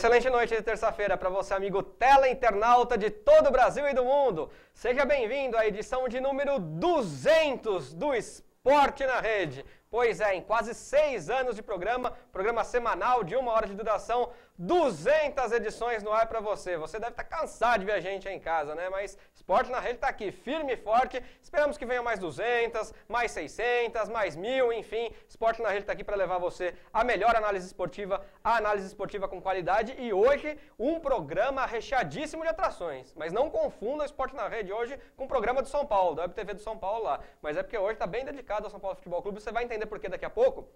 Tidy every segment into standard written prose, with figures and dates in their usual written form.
excelente noite de terça-feira para você, amigo teleinternauta de todo o Brasil e do mundo. Seja bem-vindo à edição de número 200 do Esporte na Rede. Pois é, em quase 6 anos de programa semanal de 1 hora de duração, 200 edições no ar para você. Você deve estar cansado de ver a gente aí em casa, né? Mas Esporte na Rede está aqui, firme e forte. Esperamos que venham mais 200, mais 600, mais 1000, enfim. Esporte na Rede está aqui para levar você a melhor análise esportiva, a análise esportiva com qualidade. E hoje, um programa recheadíssimo de atrações. Mas não confunda o Esporte na Rede hoje com o programa do São Paulo, da WebTV do São Paulo lá. Mas é porque hoje está bem dedicado ao São Paulo Futebol Clube, você vai entender por que daqui a pouco.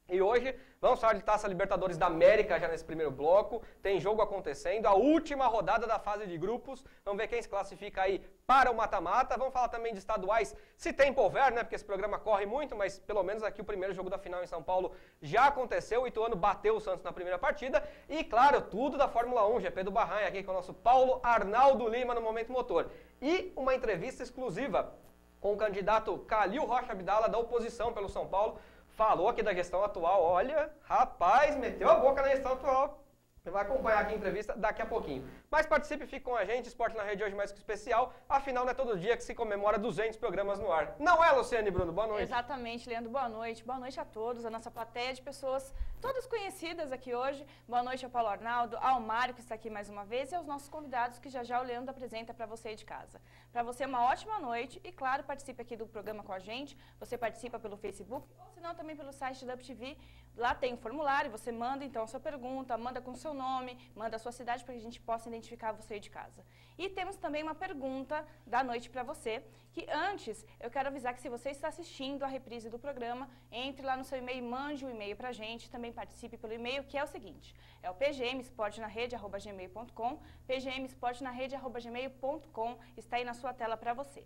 E hoje vamos falar de Taça Libertadores da América já nesse primeiro bloco, tem jogo acontecendo, a última rodada da fase de grupos, vamos ver quem se classifica aí para o mata-mata, vamos falar também de estaduais, se tem houver, né, porque esse programa corre muito, mas pelo menos aqui o primeiro jogo da final em São Paulo já aconteceu, o Ituano bateu o Santos na primeira partida, e claro, tudo da Fórmula 1, GP do Bahrein, aqui com o nosso Paulo Arnaldo Lima no Momento Motor. E uma entrevista exclusiva com o candidato Calil Rocha Abdala da oposição pelo São Paulo, falou aqui da gestão atual, olha, rapaz, meteu a boca na gestão atual. Você vai acompanhar aqui a entrevista daqui a pouquinho. Mas participe e fique com a gente, Esporte na Rede hoje mais que especial, afinal não é todo dia que se comemora 200 programas no ar. Não é, Luciane e Bruno? Boa noite. Exatamente, Leandro, boa noite a todos, a nossa plateia de pessoas todas conhecidas aqui hoje. Boa noite ao Paulo Arnaldo, ao Mário que está aqui mais uma vez e aos nossos convidados que já o Leandro apresenta para você aí de casa. Para você uma ótima noite e claro, participe aqui do programa com a gente, você participa pelo Facebook ou se não também pelo site da UpTV. Lá tem um formulário, você manda então a sua pergunta, manda com o seu nome, manda a sua cidade para que a gente possa identificar você aí de casa. E temos também uma pergunta da noite para você, que antes eu quero avisar que se você está assistindo a reprise do programa, entre lá no seu e-mail, mande um e-mail para a gente, também participe pelo e-mail, que é o seguinte, é o pgmesportenarede@gmail.com, pgmesportenarede@gmail.com, está aí na sua tela para você.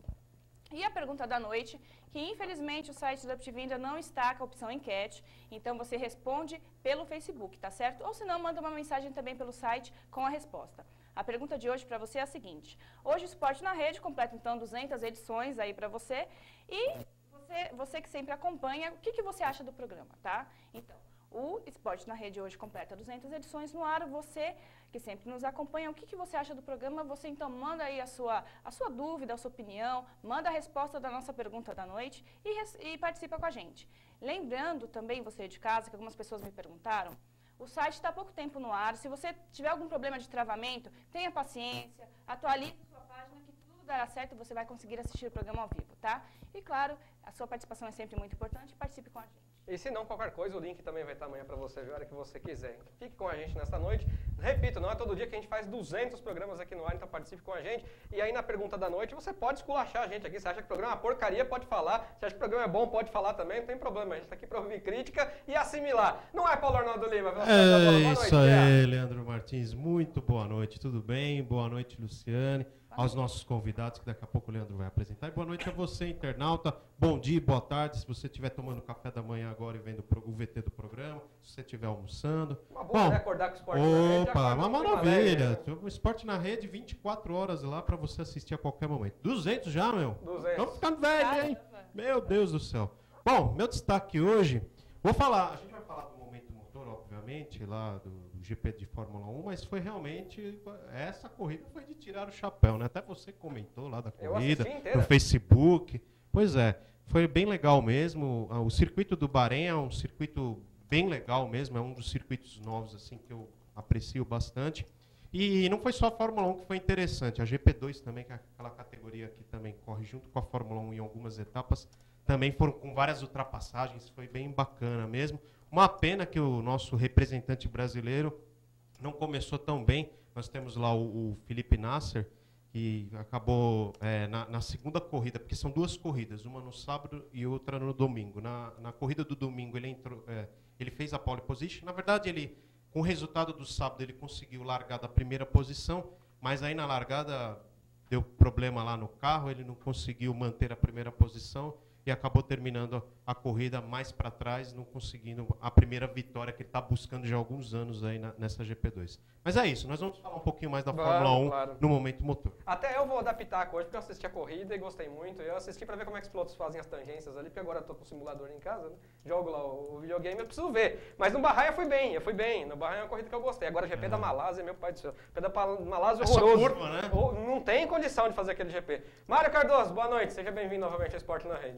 E a pergunta da noite, que infelizmente o site da UpTV ainda não está com a opção enquete, então você responde pelo Facebook, tá certo? Ou se não, manda uma mensagem também pelo site com a resposta. A pergunta de hoje para você é a seguinte, hoje o Esporte na Rede completa então 200 edições aí para você, e você que sempre acompanha, o que você acha do programa, tá? Então, o Esporte na Rede hoje completa 200 edições no ar, você que sempre nos acompanha, o que você acha do programa? Você então manda aí a sua dúvida, a sua opinião, manda a resposta da nossa pergunta da noite e participa com a gente. Lembrando também, você de casa, que algumas pessoas me perguntaram, o site está há pouco tempo no ar, se você tiver algum problema de travamento, tenha paciência, atualize sua página que tudo dará certo, você vai conseguir assistir o programa ao vivo, tá? E claro, a sua participação é sempre muito importante, participe com a gente. E se não, qualquer coisa, o link também vai estar amanhã para você ver a hora que você quiser. Fique com a gente nesta noite. Repito, não é todo dia que a gente faz 200 programas aqui no ar, então participe com a gente. E aí na pergunta da noite, você pode esculachar a gente aqui. Você acha que o programa é uma porcaria, pode falar. Você acha que o programa é bom, pode falar também, não tem problema. A gente está aqui para ouvir crítica e assimilar. Não é, Paulo Arnaldo Lima? É isso aí, Leandro Martins. Muito boa noite, tudo bem? Boa noite, Luciane. Aos nossos convidados, que daqui a pouco o Leandro vai apresentar. E boa noite a você, internauta. Bom dia, boa tarde. Se você estiver tomando café da manhã agora e vendo o VT do programa, se você estiver almoçando. Uma boa, né? Acordar com o Esporte na Rede. Opa, uma maravilha. O Esporte na Rede, 24 horas lá para você assistir a qualquer momento. 200 já, meu? 200. Estamos ficando velho, hein? Meu Deus do céu. Bom, meu destaque hoje, a gente vai falar do Momento Motor, obviamente, lá do GP de Fórmula 1, mas foi realmente, essa corrida foi de tirar o chapéu, né? Até você comentou lá da corrida, no Facebook. Pois é, foi bem legal mesmo. O circuito do Bahrein é um circuito bem legal mesmo, é um dos circuitos novos assim que eu aprecio bastante. E não foi só a Fórmula 1 que foi interessante, a GP2 também, que é aquela categoria que também corre junto com a Fórmula 1 em algumas etapas, também foram com várias ultrapassagens, foi bem bacana mesmo. Uma pena que o nosso representante brasileiro não começou tão bem. Nós temos lá o Felipe Nasser, que acabou na segunda corrida, porque são duas corridas, uma no sábado e outra no domingo. Na corrida do domingo ele fez a pole position. Na verdade, com o resultado do sábado ele conseguiu largar da primeira posição, mas aí na largada deu problema lá no carro, ele não conseguiu manter a primeira posição. que acabou terminando a corrida mais para trás, não conseguindo a primeira vitória que ele está buscando já há alguns anos aí nessa GP2. Mas é isso, nós vamos falar um pouquinho mais da Fórmula 1 claro. no momento motor. Até eu vou dar pitaco hoje, porque eu assisti a corrida e gostei muito. Eu assisti para ver como é que os pilotos fazem as tangências ali, porque agora eu tô com o simulador em casa, né? Jogo lá o videogame, eu preciso ver. Mas no Bahrein eu fui bem. No Bahrein é uma corrida que eu gostei. Agora o GP da Malásia, meu pai do céu. O GP da Malásia é horroroso. Curva, né? Não tem condição de fazer aquele GP. Mário Cardoso, boa noite. Seja bem-vindo novamente ao Esporte na Rede.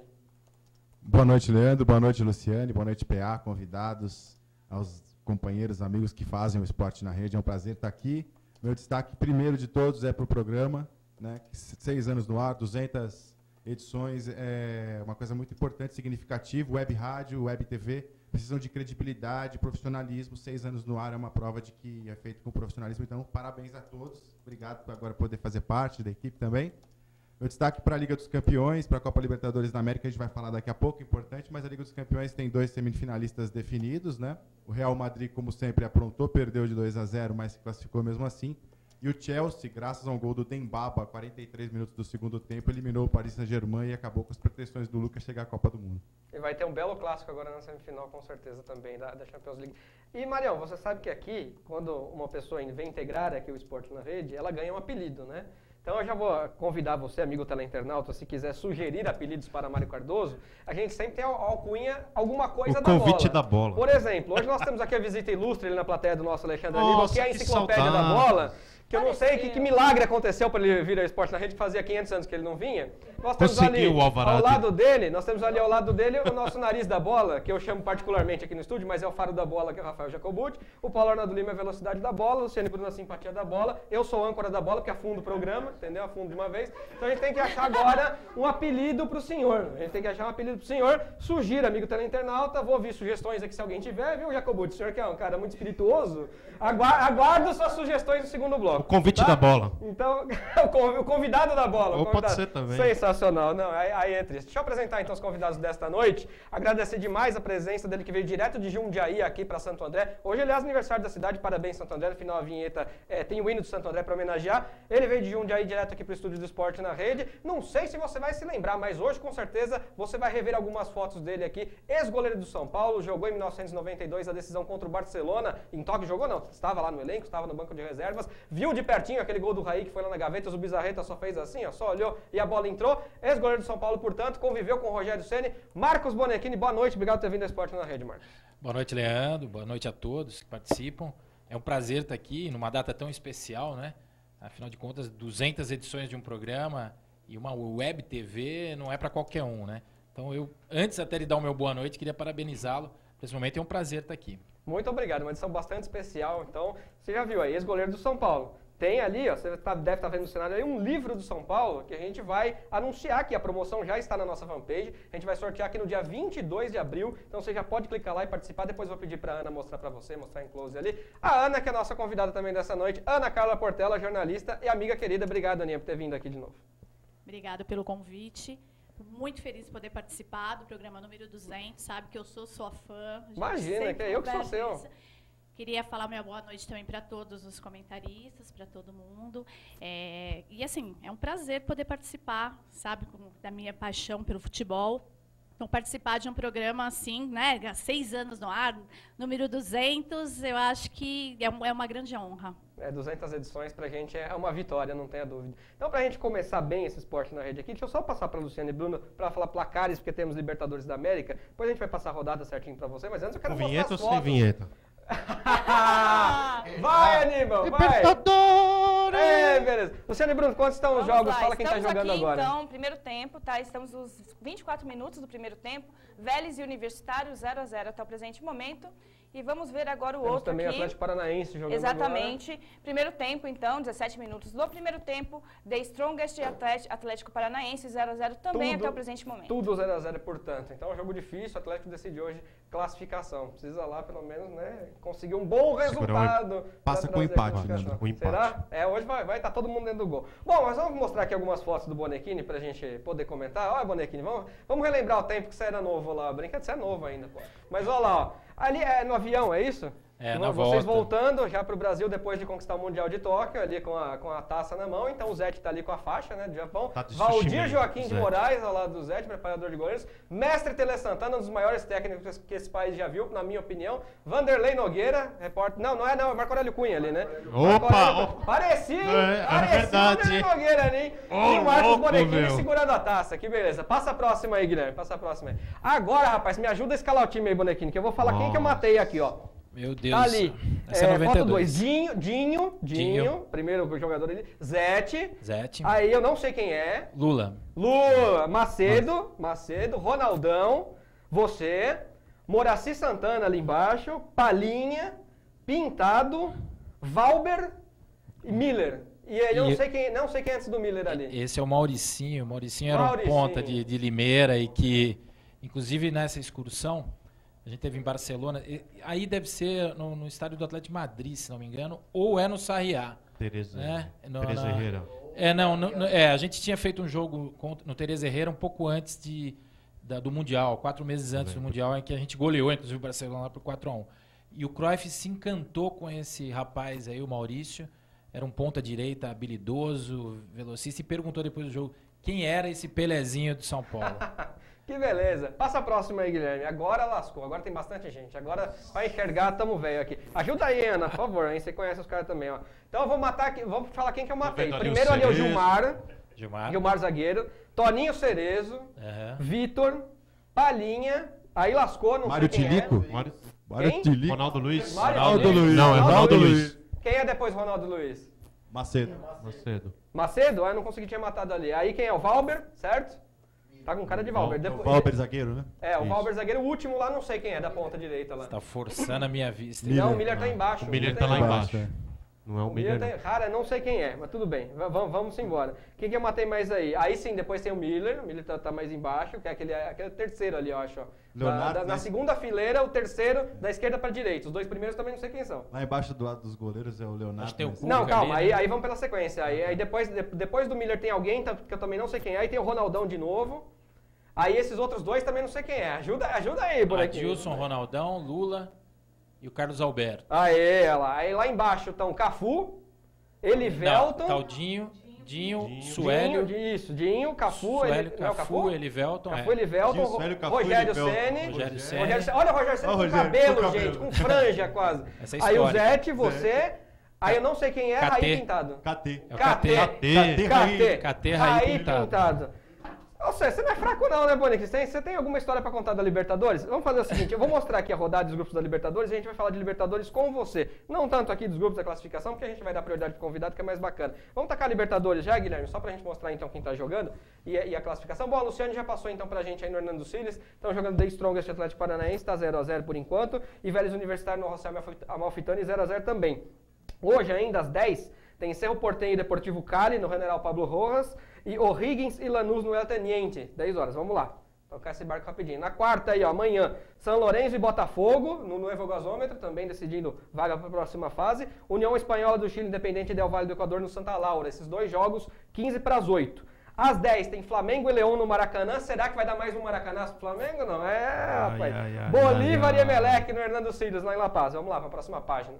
Boa noite, Leandro. Boa noite, Luciane. Boa noite, PA, convidados, aos companheiros, amigos que fazem o Esporte na Rede. É um prazer estar aqui. Meu destaque, primeiro de todos, é para o programa, né? 6 anos no ar, 200 edições, é uma coisa muito importante, significativa. Web rádio, web TV, precisam de credibilidade, profissionalismo. 6 anos no ar é uma prova de que é feito com profissionalismo. Então, parabéns a todos. Obrigado por agora poder fazer parte da equipe também. Meu destaque para a Liga dos Campeões, para a Copa Libertadores da América, a gente vai falar daqui a pouco, importante, mas a Liga dos Campeões tem 2 semifinalistas definidos, né? O Real Madrid, como sempre, aprontou, perdeu de 2-0, mas se classificou mesmo assim. E o Chelsea, graças a um gol do Dembaba, 43 minutos do segundo tempo, eliminou o Paris Saint-Germain e acabou com as pretensões do Lucas chegar à Copa do Mundo. E vai ter um belo clássico agora na semifinal, com certeza, também, da Champions League. E, Marião, você sabe que aqui, quando uma pessoa vem integrar aqui o Esporte na Rede, ela ganha um apelido, né? Então eu já vou convidar você, amigo teleinternauta, se quiser sugerir apelidos para Mário Cardoso, a gente sempre tem a alcunha, alguma coisa da bola. O convite da bola. Por exemplo, hoje nós temos aqui a visita ilustre ali na plateia do nosso Alexandre Aníbal, que é a enciclopédia da bola, que eu não sei que milagre aconteceu para ele vir ao Esporte na Rede, que fazia 500 anos que ele não vinha. Nós temos ali ao lado dele, o nosso nariz da bola, que eu chamo particularmente aqui no estúdio, mas é o faro da bola, que é o Rafael Jacobucci. O Paulo Arnaldo Lima é a velocidade da bola, o Luciano Bruno a simpatia da bola. Eu sou âncora da bola, porque afundo o programa, entendeu? Afundo de uma vez. Então a gente tem que achar agora um apelido pro senhor. Sugira, amigo teleinternauta. Vou ouvir sugestões aqui se alguém tiver, viu, Jacobucci? O senhor que é um cara muito espirituoso, aguardo suas sugestões no segundo bloco. O convite da bola. Então, o convidado da bola. Ou pode ser também. Sensacional. Não, aí é triste. Deixa eu apresentar então os convidados desta noite. Agradecer demais a presença dele, que veio direto de Jundiaí aqui para Santo André. Hoje, aliás, aniversário da cidade. Parabéns, Santo André. No final da vinheta tem o hino de Santo André para homenagear. Ele veio de Jundiaí direto aqui para o estúdio do Esporte na Rede. Não sei se você vai se lembrar, mas hoje, com certeza, você vai rever algumas fotos dele aqui. Ex-goleiro do São Paulo, jogou em 1992 a decisão contra o Barcelona. Em Tóquio jogou, não. Estava lá no elenco, estava no banco de reservas. Viu de pertinho aquele gol do Raí que foi lá na gaveta. O Bizarreta só fez assim, ó, só olhou e a bola entrou. Ex-goleiro do São Paulo, portanto, conviveu com o Rogério Ceni. Marcos Bonechini, boa noite. Obrigado por ter vindo ao Esporte na Rede, Marcos. Boa noite, Leandro. Boa noite a todos que participam. É um prazer estar aqui numa data tão especial, né? Afinal de contas, 200 edições de um programa e uma web TV não é para qualquer um, né? Então, eu, antes até de dar o meu boa noite, queria parabenizá-lo. Nesse momento é um prazer estar aqui. Muito obrigado, uma edição bastante especial. Então, você já viu aí, ex-goleiro do São Paulo. Tem ali, ó, você deve estar vendo no cenário aí, um livro do São Paulo que a gente vai anunciar aqui. A promoção já está na nossa fanpage. A gente vai sortear aqui no dia 22 de abril. Então você já pode clicar lá e participar. Depois eu vou pedir para a Ana mostrar para você, mostrar em close ali. A Ana, que é a nossa convidada também dessa noite. Ana Carla Portela, jornalista e amiga querida. Obrigado, Aninha, por ter vindo aqui de novo. Obrigada pelo convite. Muito feliz de poder participar do programa número 200. Sabe que eu sou sua fã. Imagina, que é eu que sou seu. Isso. Queria falar minha boa noite também para todos os comentaristas, para todo mundo. E assim, é um prazer poder participar, sabe, da minha paixão pelo futebol. Então, participar de um programa assim, né, há 6 anos no ar, número 200, eu acho que é uma grande honra. 200 edições pra gente é uma vitória, não tenha dúvida. Então, pra gente começar bem esse Esporte na Rede aqui, deixa eu só passar pra Luciane e Bruno pra falar placares, porque temos Libertadores da América. Depois a gente vai passar a rodada certinho pra você, mas antes eu quero mostrar vinheta as ou fotos. sem vinheta? Vai, Aníbal, vai! Libertadores! Beleza. Luciane e Bruno, quantos estão os jogos? Fala quem está jogando aqui, agora. Então, primeiro tempo, tá? Estamos nos 24 minutos do primeiro tempo. Vélez e Universitário 0-0 até o presente momento. E vamos ver agora o Temos outro também aqui. Atlético Paranaense jogando Exatamente. Agora. Primeiro tempo, então, 17 minutos do primeiro tempo. The Strongest e Atlético Paranaense 0-0 também até o presente momento. Tudo 0-0, portanto. Então, é um jogo difícil. O Atlético decide hoje classificação. Precisa lá, pelo menos, né, conseguir um bom resultado. Passa com empate, né? Com empate. Será? Hoje vai estar todo mundo dentro do gol. Bom, mas vamos mostrar aqui algumas fotos do Bonechini pra gente poder comentar. Olha, Bonechini, vamos relembrar o tempo que você era novo lá. Brincadeira, você é novo ainda, pô. Mas olha lá, ó. Ali é no avião, é isso? Na Vocês volta. voltando já para o Brasil depois de conquistar o Mundial de Tóquio, ali com a taça na mão. Então o Zete está ali com a faixa, né, do Japão. Tá de Valdir sushi Joaquim mesmo, de Zete. Moraes, ao lado do Zete, preparador de goleiros. Mestre Tele Santana, um dos maiores técnicos que esse país já viu, na minha opinião. Vanderlei Nogueira, repórter... Não é Marco Aurélio Cunha ali, né? Opa! Parecia, hein? É Parecia verdade. o Vanderlei Nogueira ali, hein? Ô, E o Marcos louco, Bonequini meu. segurando a taça, que beleza. Passa a próxima aí, Guilherme, passa a próxima aí. Agora, rapaz, me ajuda a escalar o time aí, Bonequini, que eu vou falar quem que eu matei aqui, ó. Meu Deus. Tá ali. Essa é Foto 92. 2. Dinho, primeiro jogador ali. Zete. Zete. Aí eu não sei quem é. Lula. Lula, Macedo, Ronaldão, você, Moraci Santana ali embaixo, Palinha, Pintado, Valber e Miller. E aí eu não sei quem é antes do Miller ali. Esse é o Mauricinho. O Mauricinho era um Mauricinho. ponta de Limeira e que, inclusive nessa excursão, a gente teve em Barcelona. Aí deve ser no estádio do Atlético de Madrid, se não me engano, ou é no Sarriá. Tereza Tereza Herrera. A gente tinha feito um jogo no Tereza Herrera um pouco antes do Mundial, 4 meses antes do Mundial, em que a gente goleou, inclusive, o Barcelona lá por 4-1. E o Cruyff se encantou com esse rapaz aí, o Maurício. Era um ponta-direita habilidoso, velocista, e perguntou depois do jogo quem era esse Pelezinho de São Paulo. Que beleza. Passa a próxima aí, Guilherme. Agora lascou. Agora tem bastante gente. Agora, pra enxergar, tamo velho aqui. Ajuda aí, Ana, por favor. Hein? Você conhece os caras também, ó. Então eu vou matar aqui. Vamos falar quem que eu matei. vendo ali Primeiro o ali é o Cerezo. Gilmar zagueiro. Toninho Cerezo. Uhum. Vitor. Palinha. Aí lascou, não Mário sei quem Tilico? Mário- Mário Tilico. Ronaldo Luiz. Ronaldo Luiz. Não, é Ronaldo Luiz. Quem é depois Ronaldo Luiz? Macedo. Macedo. Macedo? Eu não consegui, tinha matado ali. Aí quem é? O Valber, certo? Tá com cara de Valber. Depois, Valber zagueiro, né? o Valber zagueiro. O último lá, não sei quem é, da ponta direita lá. Você tá forçando a minha vista. Não, o Miller tá embaixo. O Miller tá lá embaixo. é. Não é o O Miller Miller. tá- Cara, não sei quem é, mas tudo bem. Vamos embora. Quem que eu matei mais aí? Aí sim, depois tem o Miller tá mais embaixo, que é aquele terceiro ali, eu acho. Ó. Leonardo, Na né? segunda fileira, o terceiro da esquerda pra direita. Os dois primeiros também não sei quem são. Lá embaixo do lado dos goleiros é o Leonardo. Acho que tem o mas- Cuca. Não, calma, ali, né? aí vamos pela sequência. Aí depois do Miller tem alguém que eu também não sei quem é. Aí tem o Ronaldão de novo. Aí esses outros dois também não sei quem é. Ajuda aí, bonequinho. Adilson, Ronaldão, Lula e o Carlos Alberto. Aê, olha lá. Aí lá embaixo estão Cafu, Elivelton... Taldinho, Dinho, Suélio. Dinho, Cafu, Suélio, não é o Cafu, Elivelton. Cafu, Elivelton, Dinho, Suélio, Cafu, Rogério Elivelton. Ceni. Rogério Ceni. Olha o Rogério Ceni Olha o com Rogério, cabelo, com cabelo. gente, com franja quase. Essa é Aí o histórica. Zete, você. Aí eu não sei quem é, KT. Raí Pintado. KT. É o KT. KT, Raí Pintado. Ou seja, você não é fraco não, né, Bonic? Você tem alguma história pra contar da Libertadores? Vamos fazer o seguinte, eu vou mostrar aqui a rodada dos grupos da Libertadores e a gente vai falar de Libertadores com você. Não tanto aqui dos grupos da classificação, porque a gente vai dar prioridade pro convidado, que é mais bacana. Vamos tacar a Libertadores já, Guilherme? Só pra gente mostrar então quem tá jogando e a classificação. Bom, a Luciane já passou então pra gente aí no Hernando Siles. Estão jogando The Strongest Atlético Paranaense, tá 0x0 por enquanto. E Vélez Universitário no Rossel Amalfitani 0x0 também. Hoje ainda às 10 tem Cerro Porteño e Deportivo Cali no General Pablo Rojas e O'Higgins e Lanús no El Teniente, 10 horas, vamos lá. Tocar esse barco rapidinho. Na quarta aí, ó, amanhã, São Lourenço e Botafogo, no Nuevo Gasômetro, também decidindo vaga para a próxima fase. União Espanhola do Chile, Independente Del Valle do Equador no Santa Laura. Esses dois jogos, 15:08. Às 10 tem Flamengo e Leão no Maracanã. Será que vai dar mais um Maracanã pro Flamengo? Não, rapaz. Bolívar e Emelec no Hernando Siles, lá em La Paz. Vamos lá, para a próxima página.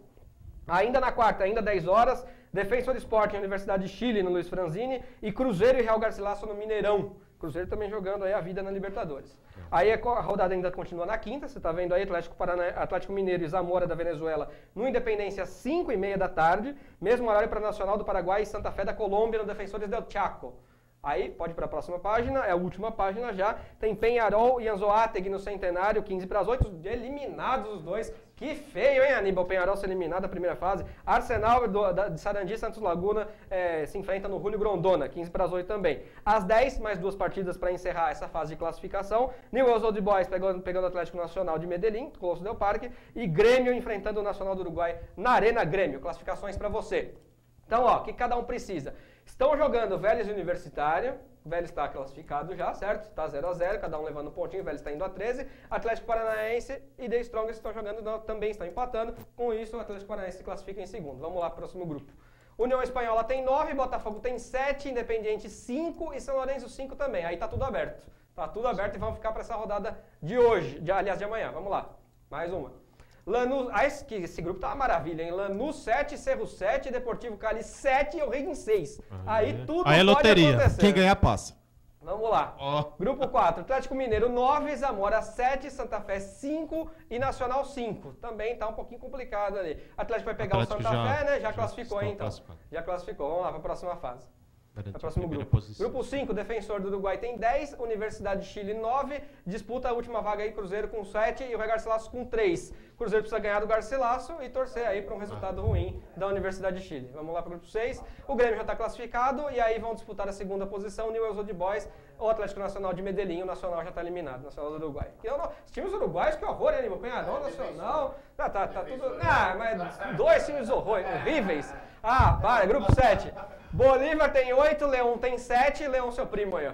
Ainda na quarta, ainda 10 horas, Defensor Sporting, Universidade de Chile, no Luiz Franzini, e Cruzeiro e Real Garcilaso no Mineirão. Cruzeiro também jogando aí a vida na Libertadores. Aí a rodada ainda continua na quinta, você está vendo aí Atlético Mineiro e Zamora da Venezuela no Independência, 5:30 da tarde, mesmo horário para Nacional do Paraguai e Santa Fé da Colômbia no Defensores del Chaco. Aí, pode ir para a próxima página, é a última página já, tem Peñarol e Anzoátegui no Centenário, 15:08, eliminados os dois. Que feio, hein, Aníbal? Peñarol ser eliminado na primeira fase. Arsenal de Sarandi e Santos Laguna se enfrenta no Julio Grondona, 15:08 também. Às 10, mais duas partidas para encerrar essa fase de classificação. Newell's Old Boys pegando o Atlético Nacional de Medellín, Colosso del Parque, e Grêmio enfrentando o Nacional do Uruguai na Arena Grêmio. Classificações para você. Então, ó, o que cada um precisa? Estão jogando Vélez e Universitário. O Vélez está classificado já, certo? Está 0x0, cada um levando um pontinho. O Vélez está indo a 13. Atlético Paranaense e The Strongest estão jogando, também estão empatando. Com isso, o Atlético Paranaense se classifica em segundo. Vamos lá, próximo grupo. União Espanhola tem 9, Botafogo tem 7, Independiente 5 e São Lourenço 5 também. Aí tá tudo aberto. Tá tudo aberto e vamos ficar para essa rodada de hoje, aliás, de amanhã. Vamos lá, mais uma. Lanús, esse grupo tá uma maravilha, hein? Lanús 7, Cerro 7, Deportivo Cali 7 e O'Higgins 6. Aí tudo Aí é pode loteria. acontecer. Quem ganhar, passa. Vamos lá. Grupo 4, Atlético Mineiro 9, Zamora 7, Santa Fé 5 e Nacional 5. Também tá um pouquinho complicado ali. Atlético vai pegar o Santa Fé, né? Já classificou, hein, então. Já classificou. Vamos lá para a próxima fase. É o próximo grupo. Grupo 5, Defensor do Uruguai tem 10, Universidade de Chile 9, disputa a última vaga aí, Cruzeiro com 7 e o Garcilaso com 3. Cruzeiro precisa ganhar do Garcilaso e torcer aí para um resultado ruim da Universidade de Chile. Vamos lá para o grupo 6, o Grêmio já está classificado e aí vão disputar a segunda posição, o Newell's Old Boys, o Atlético Nacional de Medellín, o Nacional já está eliminado, Nacional do Uruguai. Os times uruguaios, que horror, hein, Penharol, Nacional, tá tudo... mas 2 times horríveis. Para, grupo 7. Bolívar tem 8, Leão tem 7, Leão seu primo aí, ó.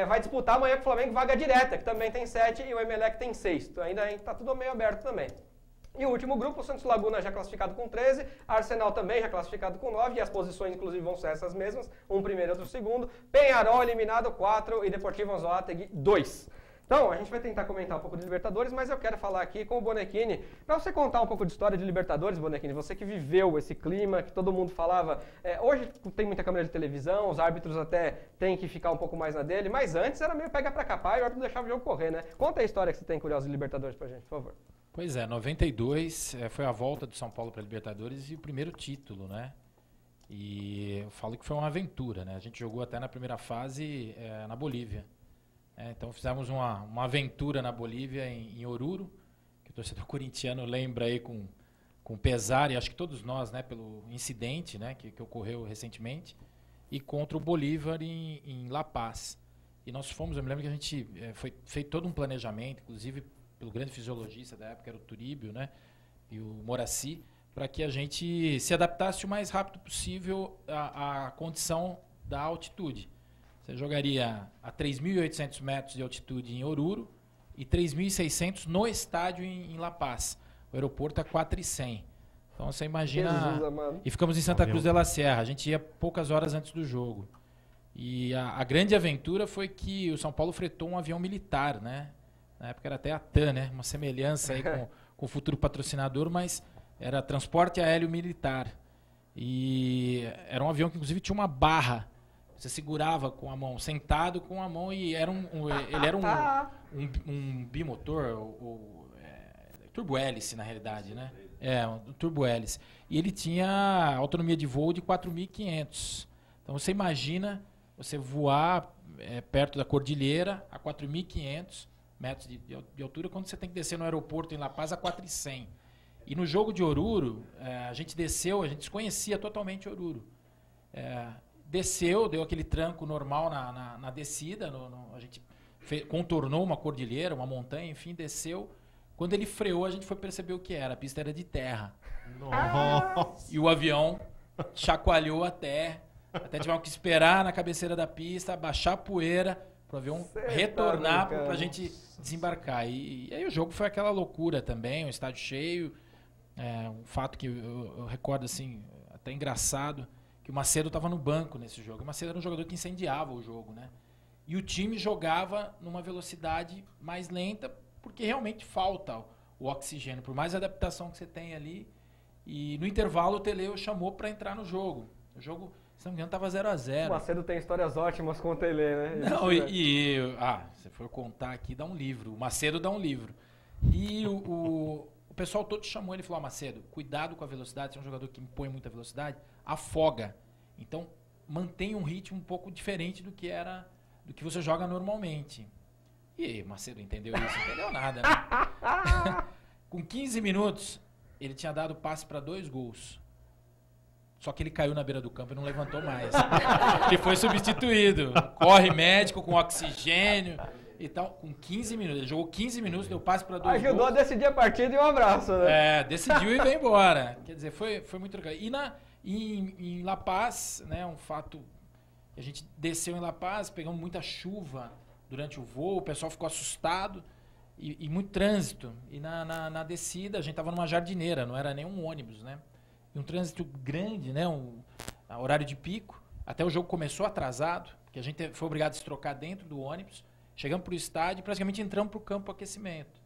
Vai disputar amanhã com o Flamengo vaga direta, que também tem 7, e o Emelec tem 6. Então, ainda tá tudo meio aberto também. E o último grupo, o Santos Laguna já classificado com 13, Arsenal também já classificado com 9, e as posições inclusive vão ser essas mesmas, um primeiro e outro segundo. Penharol eliminado 4 e Deportivo Anzoátegui 2. Então, a gente vai tentar comentar um pouco de Libertadores, mas eu quero falar aqui com o Bonequini, para você contar um pouco de história de Libertadores, Bonequini, você que viveu esse clima, que todo mundo falava, hoje tem muita câmera de televisão, os árbitros até têm que ficar um pouco mais na dele, mas antes era meio pega pra capar e o árbitro deixava o jogo correr, né? Conta a história que você tem curiosa de Libertadores pra gente, por favor. Pois é, 92 foi a volta do São Paulo para a Libertadores e o primeiro título, né? E eu falo que foi uma aventura, né? A gente jogou até na primeira fase na Bolívia. Então fizemos uma aventura na Bolívia, em Oruro, que o torcedor corintiano lembra aí com pesar, e acho que todos nós, né, pelo incidente, né, que ocorreu recentemente, e contra o Bolívar em La Paz. E nós fomos, eu me lembro que a gente foi feito todo um planejamento, inclusive pelo grande fisiologista da época, era o Turíbio, né, e o Moraci, para que a gente se adaptasse o mais rápido possível à condição da altitude. Você jogaria a 3.800 metros de altitude em Oruro e 3.600 no estádio em La Paz. O aeroporto é 4.100. Então você imagina... Jesus, e ficamos em Santa Cruz de la Sierra. A gente ia poucas horas antes do jogo. E a grande aventura foi que o São Paulo fretou um avião militar, né? Na época era até a TAM, né? Uma semelhança aí com o futuro patrocinador, mas era transporte aéreo militar. E era um avião que inclusive tinha uma barra. Você segurava com a mão, sentado com a mão, e era ele era um bimotor, turbo-hélice na realidade, né? Um turbo-hélice. E ele tinha autonomia de voo de 4.500. Então você imagina você voar perto da cordilheira a 4.500 metros de altura, quando você tem que descer no aeroporto em La Paz a 4.100. E no jogo de Oruro, a gente desceu, a gente desconhecia totalmente Oruro. Desceu, deu aquele tranco normal na descida, a gente contornou uma cordilheira, uma montanha, enfim, desceu. Quando ele freou, a gente foi perceber o que era. A pista era de terra. Nossa. E o avião chacoalhou até tivemos que esperar na cabeceira da pista, baixar a poeira, para o avião retornar para a gente desembarcar. E aí o jogo foi aquela loucura também, um estádio cheio. Um fato que eu recordo, assim, até engraçado, que o Macedo estava no banco nesse jogo. O Macedo era um jogador que incendiava o jogo, né? E o time jogava numa velocidade mais lenta, porque realmente falta o oxigênio, por mais adaptação que você tem ali. E no intervalo o Teleo chamou para entrar no jogo. O jogo, se não me engano, estava 0-0. O Macedo tem histórias ótimas com o Tele, né? Não, se for contar aqui, dá um livro. O Macedo dá um livro. E o pessoal todo chamou ele e falou: Macedo, cuidado com a velocidade, você é um jogador que impõe muita velocidade, afoga. Então, mantém um ritmo um pouco diferente do que você joga normalmente. E o Macedo entendeu isso? Não entendeu nada, né? Com 15 minutos, ele tinha dado passe para 2 gols. Só que ele caiu na beira do campo e não levantou mais. Ele foi substituído. Corre médico com oxigênio e tal. Com 15 minutos. Ele jogou 15 minutos, deu passe para 2 gols. Ajudou a decidir a partida e um abraço, né? Decidiu e veio embora. Quer dizer, foi muito legal. E em La Paz, né, um fato, a gente desceu em La Paz, pegamos muita chuva durante o voo, o pessoal ficou assustado e muito trânsito. E na descida, a gente estava numa jardineira, não era nem um ônibus, né? E um trânsito grande, né, horário de pico. Até o jogo começou atrasado, porque a gente foi obrigado a se trocar dentro do ônibus. Chegamos para o estádio e praticamente entramos para o campo de aquecimento.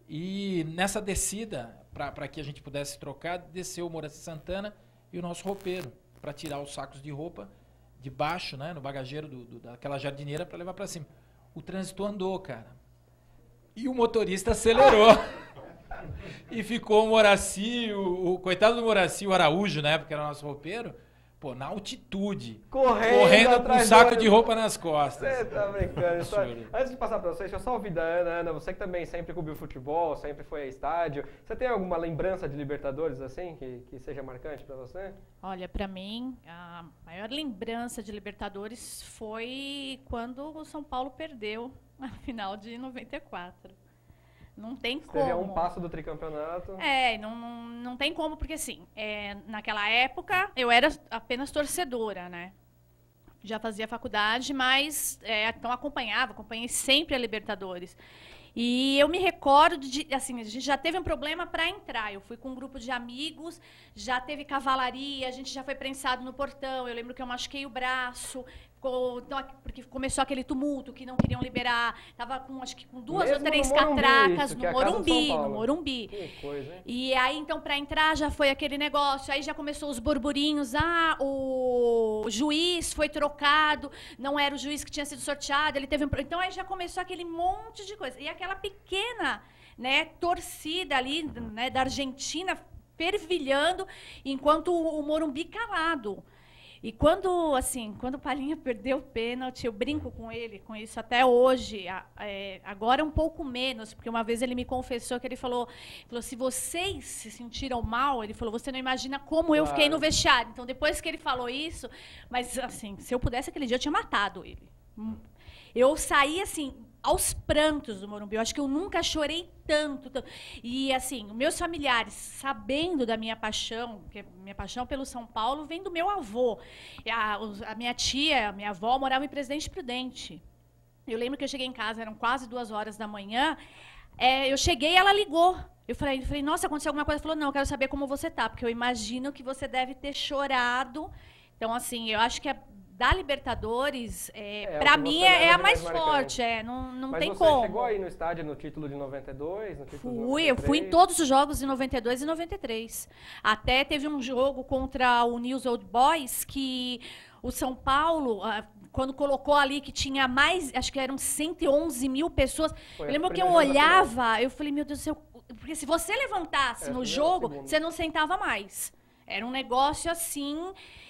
E nessa descida, para que a gente pudesse trocar, desceu o Moraci Santana e o nosso roupeiro, para tirar os sacos de roupa de baixo, né, no bagageiro daquela jardineira para levar para cima. O trânsito andou, cara. E o motorista acelerou. E ficou o Moraci, o coitado do Moraci, o Araújo, na época, que era o nosso roupeiro, pô, na altitude, correndo com um saco de roupa nas costas. Você tá brincando. Antes de passar para vocês, deixa eu só ouvir da Ana. Ana, você que também sempre cobriu futebol, sempre foi a estádio. Você tem alguma lembrança de Libertadores, assim, que seja marcante para você? Olha, para mim, a maior lembrança de Libertadores foi quando o São Paulo perdeu a final de 94. Não tem como. Teve a um passo do tricampeonato. Não tem como, porque assim, naquela época eu era apenas torcedora, né? Já fazia faculdade, mas então acompanhei sempre a Libertadores. E eu me recordo assim, a gente já teve um problema para entrar. Eu fui com um grupo de amigos, já teve cavalaria, a gente já foi prensado no portão. Eu lembro que eu machuquei o braço, porque começou aquele tumulto que não queriam liberar. Tava com, acho que com 2 ou 3 catracas no Morumbi. Que coisa, hein? E aí, então, para entrar já foi aquele negócio. Aí já começou os burburinhos. O juiz foi trocado, não era o juiz que tinha sido sorteado, ele teve um... Então, aí já começou aquele monte de coisa. E aquela pequena, né, torcida ali, né, da Argentina fervilhando, enquanto o Morumbi calado. E quando o Palhinha perdeu o pênalti, eu brinco com ele, com isso até hoje, agora um pouco menos, porque uma vez ele me confessou que ele falou, se vocês se sentiram mal, ele falou, você não imagina como eu fiquei no vestiário. Então, depois que ele falou isso, mas assim, se eu pudesse aquele dia, eu tinha matado ele. Eu saí, assim, aos prantos do Morumbi. Eu acho que eu nunca chorei tanto. E, assim, meus familiares, sabendo da minha paixão, que minha paixão pelo São Paulo vem do meu avô. A minha tia, a minha avó, morava em Presidente Prudente. Eu lembro que eu cheguei em casa, eram quase 2 horas da manhã. Eu cheguei e ela ligou. Eu falei, nossa, aconteceu alguma coisa? Ela falou, não, eu quero saber como você tá, porque eu imagino que você deve ter chorado. Então, assim, eu acho que da Libertadores, para mim, é a mais forte. Não tem como. Mas você chegou aí no estádio no título de 92? Eu fui em todos os jogos de 92 e 93. Até teve um jogo contra o News Old Boys que o São Paulo, quando colocou ali que tinha mais, acho que eram 111 mil pessoas. Eu lembro que eu olhava, eu falei, meu Deus do céu, porque se você levantasse no jogo, você não sentava mais. Era um negócio assim,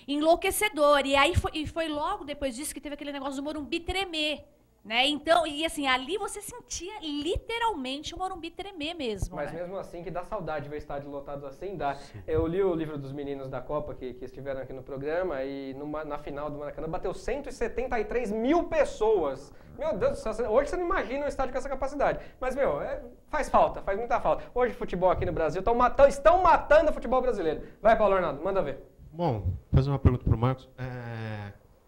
enlouquecedor. E aí foi logo depois disso que teve aquele negócio do Morumbi tremer. Né? Então, e assim, ali você sentia literalmente o Morumbi tremer mesmo. Mas mesmo assim, que dá saudade ver estádio lotado assim, dá. Eu li o livro dos meninos da Copa que estiveram aqui no programa e na final do Maracanã bateu 173 mil pessoas. Meu Deus do céu, hoje você não imagina um estádio com essa capacidade. Mas, faz falta, faz muita falta. Hoje o futebol aqui no Brasil estão matando o futebol brasileiro. Vai, Paulo Arnaldo, manda ver. Bom, vou fazer uma pergunta para o Marcos.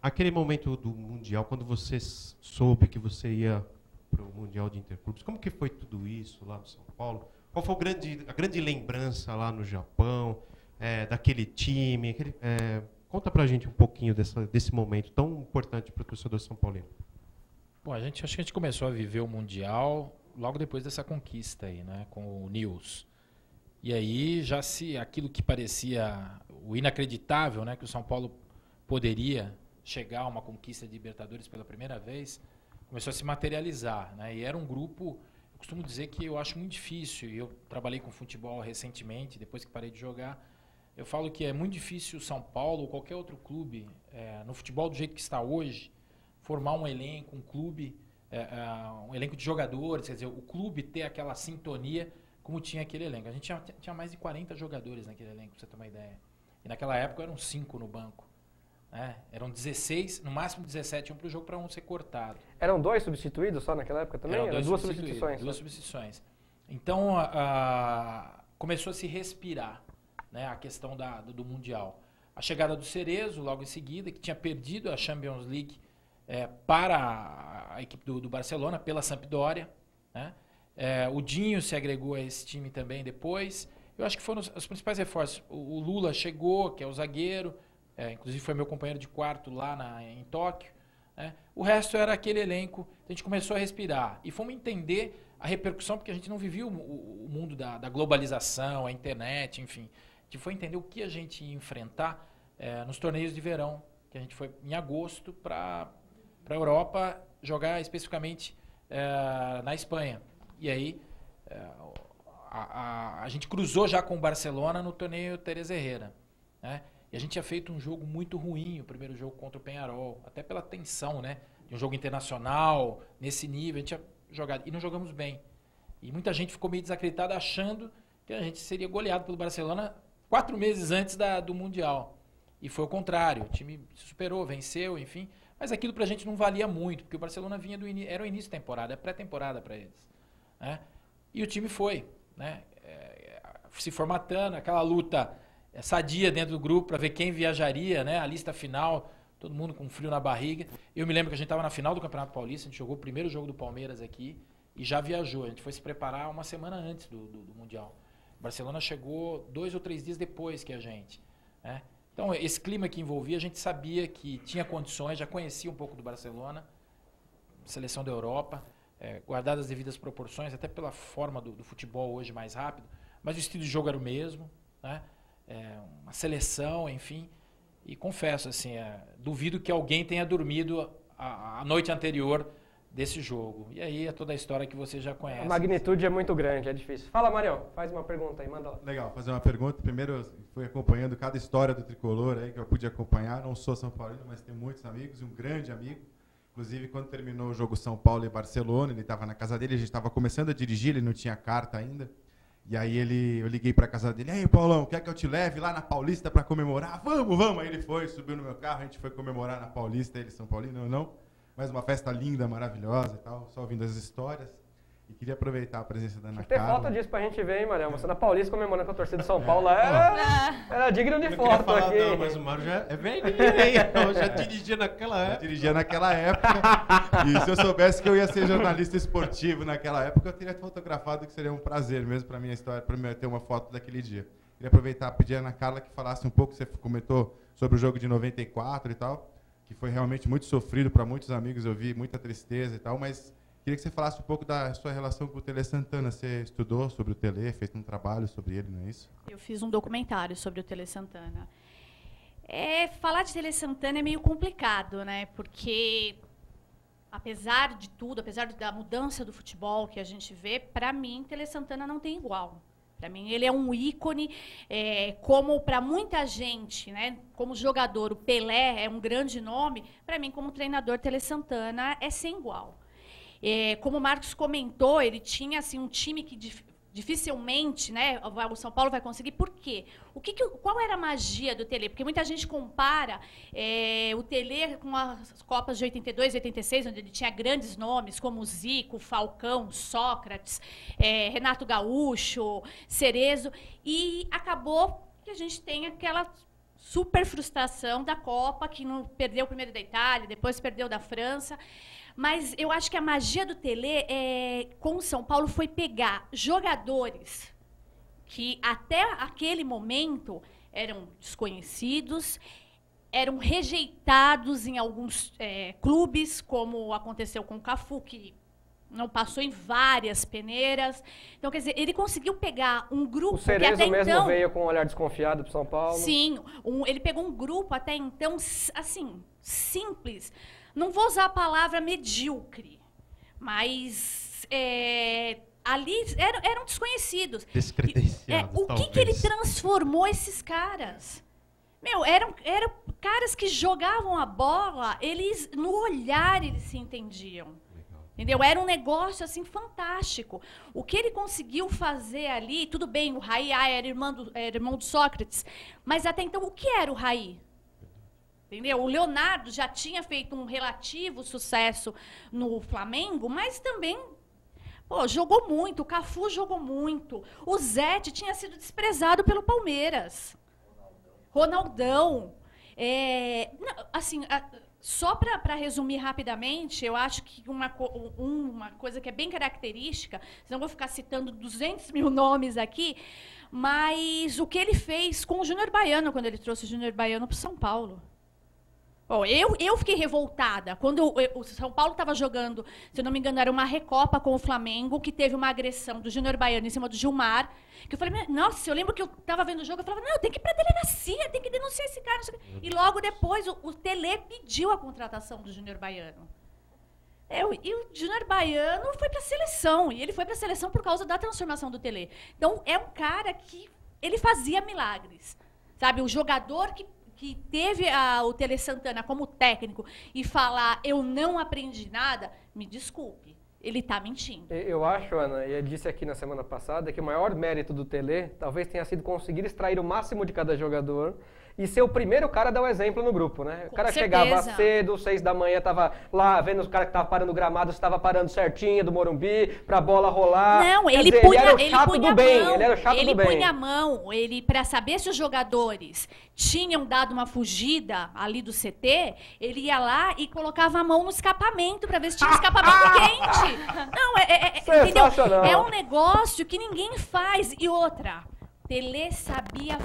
Aquele momento do Mundial, quando você soube que você ia para o Mundial de Interclubes, como que foi tudo isso lá no São Paulo? Qual foi a grande lembrança lá no Japão, daquele time? Conta para a gente um pouquinho desse momento tão importante para o torcedor São Paulino. Bom, acho que a gente começou a viver o Mundial logo depois dessa conquista aí, né, com o News. E aí já aquilo que parecia o inacreditável, né, que o São Paulo poderia chegar a uma conquista de Libertadores pela primeira vez, começou a se materializar, né? E era um grupo, eu costumo dizer que eu acho muito difícil, e eu trabalhei com futebol recentemente, depois que parei de jogar, eu falo que é muito difícil o São Paulo ou qualquer outro clube, no futebol do jeito que está hoje, formar um elenco, um clube, um elenco de jogadores, quer dizer, o clube ter aquela sintonia como tinha aquele elenco. A gente tinha mais de 40 jogadores naquele elenco, para você ter uma ideia. E naquela época eram 5 no banco. Eram 16, no máximo 17 para o jogo para um ser cortado. Eram 2 substituídos só naquela época também? Eram 2 substituições. 2 substituições. Então, começou a se respirar, né, a questão do Mundial. A chegada do Cerezo, logo em seguida, que tinha perdido a Champions League para a equipe do Barcelona, pela Sampdoria. Né? O Dinho se agregou a esse time também depois. Eu acho que foram os principais reforços. O Lula chegou, que é o zagueiro, inclusive foi meu companheiro de quarto lá em Tóquio. Né? O resto era aquele elenco. A gente começou a respirar e fomos entender a repercussão, porque a gente não vivia o mundo da globalização, a internet, enfim. A gente foi entender o que a gente ia enfrentar nos torneios de verão, que a gente foi em agosto para a Europa jogar especificamente na Espanha. E aí a gente cruzou já com o Barcelona no torneio Teresa Herrera, né? E a gente tinha feito um jogo muito ruim, o primeiro jogo contra o Peñarol, até pela tensão, né? De um jogo internacional, nesse nível, a gente tinha jogado. E não jogamos bem. E muita gente ficou meio desacreditada achando que a gente seria goleado pelo Barcelona 4 meses antes do Mundial. E foi o contrário. O time se superou, venceu, enfim. Mas aquilo pra gente não valia muito, porque o Barcelona vinha era o início da temporada, é pré-temporada para eles, né? E o time foi, né? Se formatando, aquela luta sadia dentro do grupo para ver quem viajaria, né? A lista final, todo mundo com frio na barriga. Eu me lembro que a gente estava na final do Campeonato Paulista, a gente jogou o primeiro jogo do Palmeiras aqui e já viajou. A gente foi se preparar uma semana antes do Mundial. O Barcelona chegou 2 ou 3 dias depois que a gente, né? Então, esse clima que envolvia, a gente sabia que tinha condições, já conhecia um pouco do Barcelona, seleção da Europa, guardadas as devidas proporções, até pela forma do futebol hoje mais rápido, mas o estilo de jogo era o mesmo, né? Uma seleção, enfim. E confesso, assim, duvido que alguém tenha dormido a noite anterior desse jogo. E aí é toda a história que você já conhece. A magnitude é muito grande, é difícil. Fala, Marião, faz uma pergunta aí, manda lá. Legal, fazer uma pergunta. Primeiro, eu fui acompanhando cada história do Tricolor aí que eu pude acompanhar. Não sou São Paulino, mas tenho muitos amigos e um grande amigo. Inclusive, quando terminou o jogo São Paulo e Barcelona, ele estava na casa dele, a gente estava começando a dirigir, ele não tinha carta ainda. E aí eu liguei para a casa dele, aí Paulão, quer que eu te leve lá na Paulista para comemorar? Vamos, vamos! Aí ele foi, subiu no meu carro, a gente foi comemorar na Paulista, ele São Paulino, eu não. Mas uma festa linda, maravilhosa e tal, só ouvindo as histórias. E queria aproveitar a presença da Ana Carla. Tem foto disso pra gente ver, hein, Marião? Você na Paulista comemorando com a torcida de São Paulo, era digno de foto falar, aqui. Não, mas o Mário já é velhinho, hein? Eu já dirigia naquela época. Dirigia naquela época. E se eu soubesse que eu ia ser jornalista esportivo naquela época, eu teria fotografado, que seria um prazer mesmo para minha história, para mim ter uma foto daquele dia. Queria aproveitar e pedir a Ana Carla que falasse um pouco, você comentou sobre o jogo de 94 e tal, que foi realmente muito sofrido para muitos amigos, eu vi muita tristeza e tal, mas queria que você falasse um pouco da sua relação com o Tele Santana. Você estudou sobre o Tele, fez um trabalho sobre ele, não é isso? Eu fiz um documentário sobre o Tele Santana. Falar de Tele Santana é meio complicado, né? Porque, apesar de tudo, apesar da mudança do futebol que a gente vê, para mim, Tele Santana não tem igual. Para mim, ele é um ícone, como para muita gente, né? Como jogador, o Pelé é um grande nome. Para mim, como treinador, Tele Santana é sem igual. Como o Marcos comentou, ele tinha assim, um time que dificilmente, né, o São Paulo vai conseguir. Por quê? Qual era a magia do Tele? Porque muita gente compara o Tele com as Copas de 82, 86, onde ele tinha grandes nomes, como Zico, Falcão, Sócrates, Renato Gaúcho, Cerezo, e acabou que a gente tem aquela super frustração da Copa, que não perdeu o primeiro da Itália, depois perdeu da França. Mas eu acho que a magia do Tele com o São Paulo foi pegar jogadores que até aquele momento eram desconhecidos, eram rejeitados em alguns clubes, como aconteceu com o Cafu, que não passou em várias peneiras. Então, quer dizer, ele conseguiu pegar um grupo que até então... O Cerezo mesmo veio com um olhar desconfiado para o São Paulo. Sim, ele pegou um grupo até então, assim, simples. Não vou usar a palavra medíocre, mas ali eram desconhecidos. Descredenciados, o que ele transformou esses caras? Eram caras que jogavam a bola, no olhar eles se entendiam. Entendeu? Era um negócio assim fantástico. O que ele conseguiu fazer ali, tudo bem, o Raí era irmão do Sócrates, mas até então o que era o Raí? Entendeu? O Leonardo já tinha feito um relativo sucesso no Flamengo, mas também jogou muito, o Cafu jogou muito. O Zete tinha sido desprezado pelo Palmeiras. Ronaldão. Assim, só para resumir rapidamente, eu acho que uma coisa que é bem característica, senão eu vou ficar citando 200 mil nomes aqui, mas o que ele fez com o Júnior Baiano, quando ele trouxe o Júnior Baiano para o São Paulo. Bom, eu fiquei revoltada quando o São Paulo estava jogando, se eu não me engano, era uma recopa com o Flamengo, que teve uma agressão do Júnior Baiano em cima do Gilmar, que eu falei, nossa, eu lembro que eu estava vendo o jogo, eu falava, não, tem que ir para a delegacia, tem que denunciar esse cara. Não sei o quê. E logo depois o Tele pediu a contratação do Júnior Baiano. E o Júnior Baiano foi para a seleção, e ele foi para a seleção por causa da transformação do Tele. Então, é um cara que ele fazia milagres, sabe? O jogador que teve o Tele Santana como técnico e falar, eu não aprendi nada, me desculpe, ele está mentindo. Eu acho, Ana, e eu disse aqui na semana passada, que o maior mérito do Tele talvez tenha sido conseguir extrair o máximo de cada jogador e ser o primeiro cara a dar o exemplo no grupo, né? O cara chegava cedo, 6 da manhã, tava lá vendo os caras que estavam parando o gramado, estava parando certinho do Morumbi, pra bola rolar. Não, ele era o chato do bem, ele era o chato do bem. Ele punha a mão, para saber se os jogadores tinham dado uma fugida ali do CT, ele ia lá e colocava a mão no escapamento para ver se tinha escapamento quente. Não, entendeu? É um negócio que ninguém faz. E outra, Tele sabia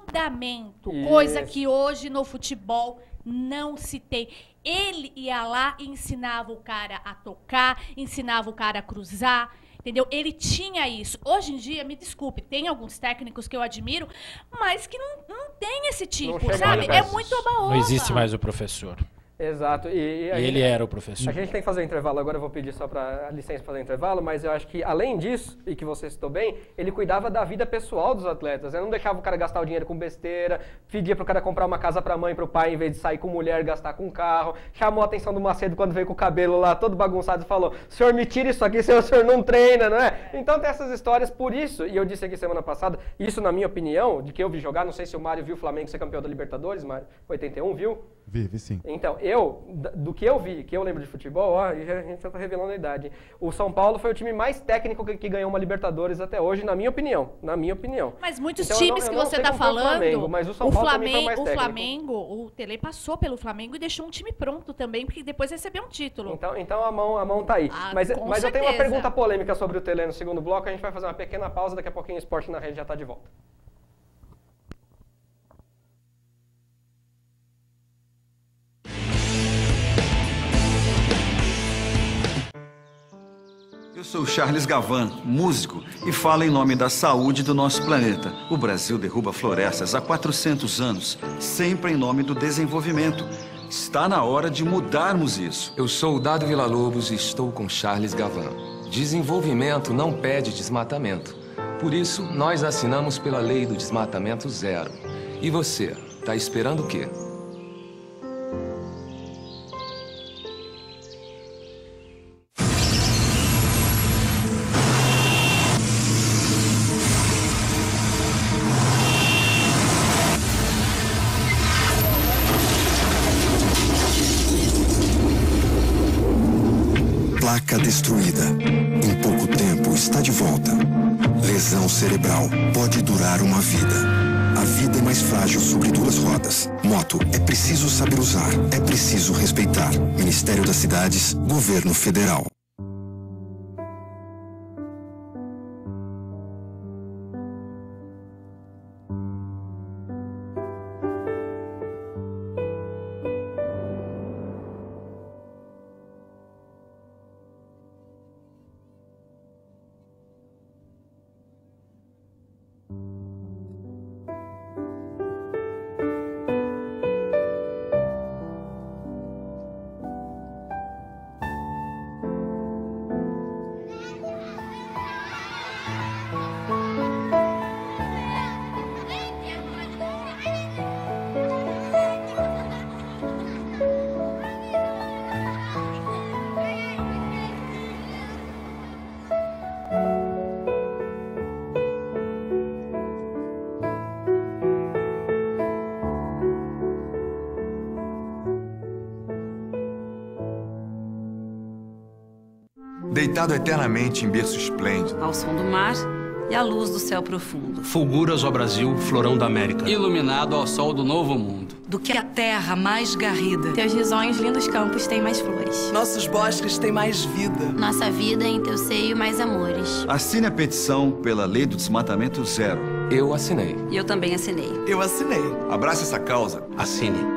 fundamento, coisa que hoje no futebol não se tem. Ele ia lá e ensinava o cara a tocar, ensinava o cara a cruzar, entendeu? Ele tinha isso. Hoje em dia, me desculpe, tem alguns técnicos que eu admiro, mas que não tem esse tipo, sabe? É muito oba-oba. Não existe mais o professor. Exato. E ele era o professor. A gente tem que fazer um intervalo agora, eu vou pedir só para licença para fazer um intervalo, mas eu acho que, além disso, e que você citou bem, ele cuidava da vida pessoal dos atletas. Ele não deixava o cara gastar o dinheiro com besteira, pedia pro cara comprar uma casa pra mãe e pro pai, em vez de sair com mulher, gastar com carro. Chamou a atenção do Macedo quando veio com o cabelo lá todo bagunçado e falou, senhor, me tira isso aqui, senhor, o senhor não treina, não é? Então tem essas histórias por isso, e eu disse aqui semana passada, isso na minha opinião, de que eu vi jogar, não sei se o Mário viu o Flamengo ser campeão da Libertadores, Mário, 81, viu? Vi sim. Então, do que eu vi, que eu lembro de futebol, a gente já tá revelando a idade. O São Paulo foi o time mais técnico que ganhou uma Libertadores até hoje, na minha opinião. Mas muitos times que você tá falando, mas o São Paulo também foi mais técnico. O Flamengo, o Tele passou pelo Flamengo e deixou um time pronto também, porque depois recebeu um título. Então a mão tá aí. Mas eu tenho uma pergunta polêmica sobre o Tele no segundo bloco, a gente vai fazer uma pequena pausa, daqui a pouquinho o Esporte na Rede já tá de volta. Eu sou Charles Gavan, músico, e falo em nome da saúde do nosso planeta. O Brasil derruba florestas há 400 anos, sempre em nome do desenvolvimento. Está na hora de mudarmos isso. Eu sou o Dado Villa-Lobos e estou com Charles Gavan. Desenvolvimento não pede desmatamento. Por isso, nós assinamos pela lei do desmatamento zero. E você, está esperando o quê? Placa destruída. Em pouco tempo está de volta. Lesão cerebral pode durar uma vida. A vida é mais frágil sobre duas rodas. Moto é preciso saber usar, é preciso respeitar. Ministério das Cidades, Governo Federal. Deitado eternamente em berço esplêndido, ao som do mar e à luz do céu profundo. Fulguras ao Brasil, florão da América. Iluminado ao sol do novo mundo. Do que a terra mais garrida. Teus risonhos, lindos campos têm mais flores. Nossos bosques têm mais vida. Nossa vida em teu seio mais amores. Assine a petição pela lei do desmatamento zero. Eu assinei. E eu também assinei. Eu assinei. Abrace essa causa. Assine.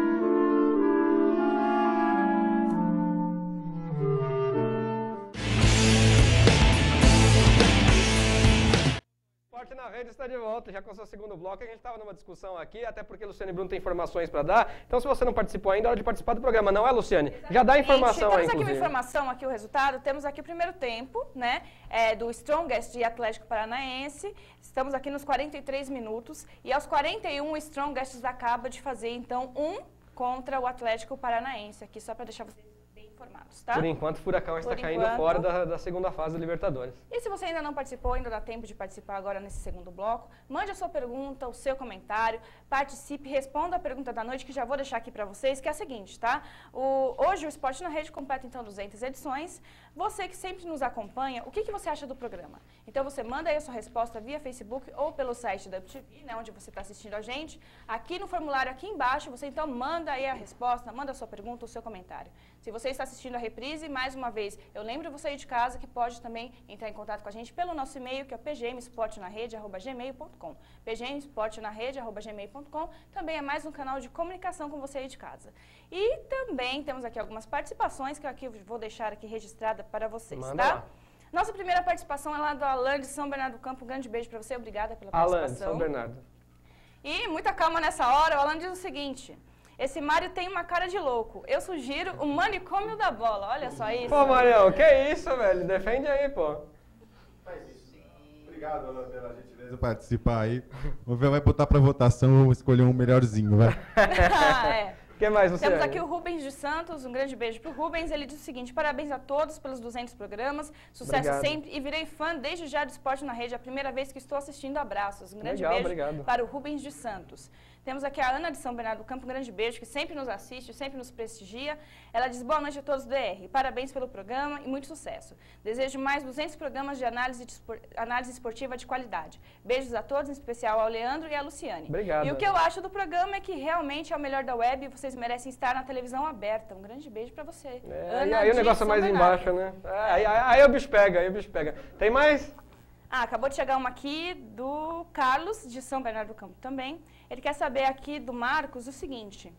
de volta, já com o seu segundo bloco. A gente estava numa discussão aqui, até porque o Luciane Bruno tem informações para dar. Então, se você não participou ainda, é hora de participar do programa, não é, Luciane? Exatamente. Já dá informação aí, Temos aqui uma informação, aqui o resultado. Temos aqui o primeiro tempo, né, do Strongest de Atlético Paranaense. Estamos aqui nos 43 minutos. E aos 41, o Strongest acaba de fazer, então, 1 contra o Atlético Paranaense. Aqui, só para deixar vocês informados, tá? Por enquanto, o Furacão está caindo fora da segunda fase da Libertadores. E se você ainda não participou, ainda dá tempo de participar agora nesse segundo bloco. Mande a sua pergunta, o seu comentário, participe, responda a pergunta da noite, que já vou deixar aqui para vocês, que é a seguinte, tá? Hoje o Esporte na Rede completa, então, 200 edições. Você que sempre nos acompanha, o que você acha do programa? Então, você manda aí a sua resposta via Facebook ou pelo site da UpTV, né, onde você está assistindo a gente. Aqui no formulário, aqui embaixo, você então manda aí a resposta, manda a sua pergunta, o seu comentário. Se você está assistindo a reprise, mais uma vez, eu lembro você aí de casa que pode também entrar em contato com a gente pelo nosso e-mail, que é o pgmesportnarede@gmail.com. pgmesportnarede@gmail.com. Também é mais um canal de comunicação com você aí de casa. E também temos aqui algumas participações que eu aqui vou deixar aqui registrada para vocês, Manda tá? lá. Nossa primeira participação é lá do Alan de São Bernardo do Campo. Um grande beijo para você, obrigada pela participação. Alan de São Bernardo. E muita calma nessa hora, o Alan diz o seguinte: esse Mário tem uma cara de louco. Eu sugiro o manicômio da bola. Olha só isso. Pô, Marião, que isso, velho? Defende aí, pô. Faz isso. Obrigado, Alan, pela gentileza de participar aí. Vamos ver, vai botar pra votação, vamos escolher um melhorzinho, vai. É. O que mais você Temos aqui o Rubens de Santos, um grande beijo pro Rubens. Ele diz o seguinte: parabéns a todos pelos 200 programas, sucesso Obrigado. sempre, e virei fã desde já do Esporte na Rede, a primeira vez que estou assistindo. Abraços. Um grande Legal, beijo obrigado. para o Rubens de Santos. Temos aqui a Ana de São Bernardo do Campo, um grande beijo, que sempre nos assiste, sempre nos prestigia. Ela diz: boa noite a todos do DR, parabéns pelo programa e muito sucesso. Desejo mais 200 programas de análise esportiva de qualidade. Beijos a todos, em especial ao Leandro e à Luciane. Obrigado. E o que eu acho do programa é que realmente é o melhor da web e vocês merecem estar na televisão aberta. Um grande beijo pra você. E aí o negócio é mais embaixo, né? Aí o bicho pega, Tem mais? Acabou de chegar uma aqui do Carlos, de São Bernardo do Campo também. Ele quer saber aqui do Marcos o seguinte: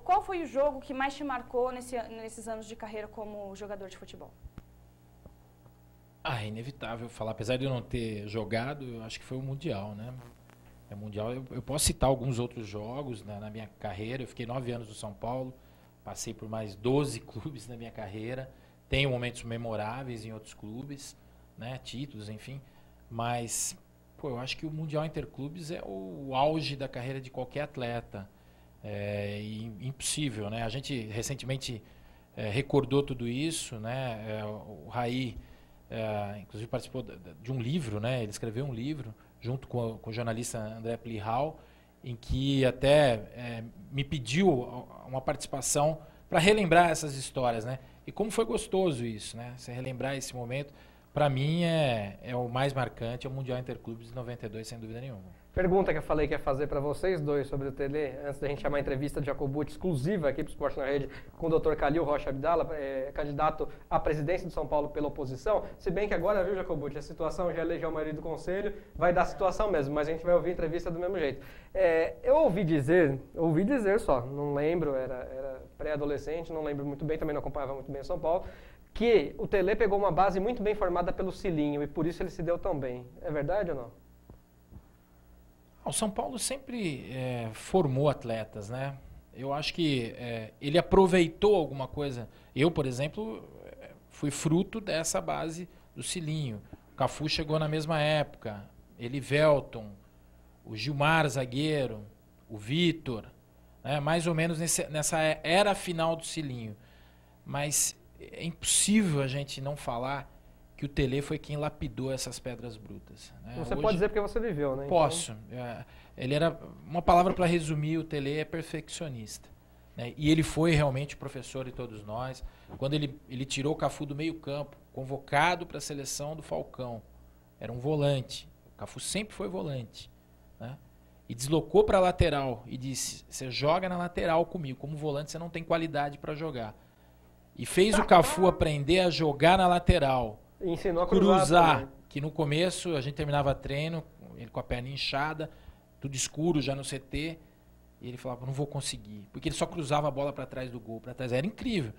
qual foi o jogo que mais te marcou nesses anos de carreira como jogador de futebol? É inevitável falar, apesar de eu não ter jogado, eu acho que foi o Mundial, né? Mundial, eu posso citar alguns outros jogos na minha carreira. Eu fiquei 9 anos no São Paulo, passei por mais 12 clubes na minha carreira, tenho momentos memoráveis em outros clubes, né? Títulos, enfim, mas eu acho que o Mundial Interclubes é o auge da carreira de qualquer atleta. É impossível, né? A gente recentemente recordou tudo isso, né? O Raí, inclusive, participou de um livro, né? Ele escreveu um livro junto com o jornalista André Plihal, em que até me pediu uma participação para relembrar essas histórias, né? E como foi gostoso isso, né? Você relembrar esse momento, para mim é o mais marcante, é o Mundial Interclubes de 92, sem dúvida nenhuma. Pergunta que eu falei que ia fazer para vocês dois sobre o Tele, antes da gente chamar a entrevista de Jacobucci exclusiva aqui para o Esporte na Rede com o Dr. Calil Rocha Abdala, candidato à presidência de São Paulo pela oposição. Se bem que agora, viu, Jacobucci, a situação já elegeu a maioria do conselho, vai dar situação mesmo, mas a gente vai ouvir a entrevista do mesmo jeito. Eu ouvi dizer só, não lembro, era pré-adolescente, não lembro muito bem, também não acompanhava muito bem São Paulo, que o Tele pegou uma base muito bem formada pelo Cilinho e por isso ele se deu tão bem. É verdade ou não? O São Paulo sempre formou atletas, né? Eu acho que ele aproveitou alguma coisa. Eu, por exemplo, fui fruto dessa base do Cilinho. O Cafu chegou na mesma época, Elivelton, o Gilmar, zagueiro, o Vitor, né? Mais ou menos nessa era final do Cilinho. Mas é impossível a gente não falar que o Tele foi quem lapidou essas pedras brutas, né? Você pode dizer porque você viveu, né? Posso. Ele era, uma palavra para resumir, o Tele é perfeccionista, né? E ele foi realmente o professor de todos nós. Quando ele tirou o Cafu do meio campo, convocado para a seleção do Falcão, era um volante. O Cafu sempre foi volante, né? E deslocou para a lateral e disse: você joga na lateral comigo, como volante você não tem qualidade para jogar. E fez o Cafu aprender a jogar na lateral. Ensinou a cruzar, que no começo a gente terminava treino, ele com a perna inchada, tudo escuro já no CT, e ele falava: não vou conseguir, porque ele só cruzava a bola para trás do gol, para trás, era incrível.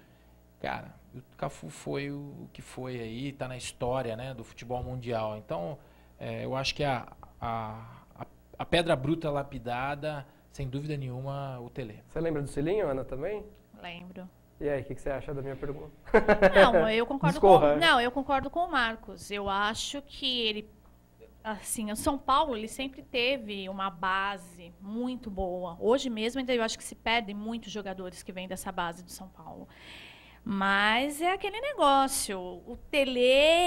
Cara, o Cafu foi o que foi aí, tá na história, né, do futebol mundial. Então, eu acho que a a pedra bruta lapidada, sem dúvida nenhuma, o Tele. Você lembra do Cilinho, Ana, também? Lembro. E aí, o que você acha da minha pergunta? Não, eu concordo eu concordo com o Marcos. Eu acho que ele, assim, o São Paulo, ele sempre teve uma base muito boa. Hoje mesmo, ainda eu acho que se perdem muitos jogadores que vêm dessa base do São Paulo. Mas é aquele negócio. O Tele,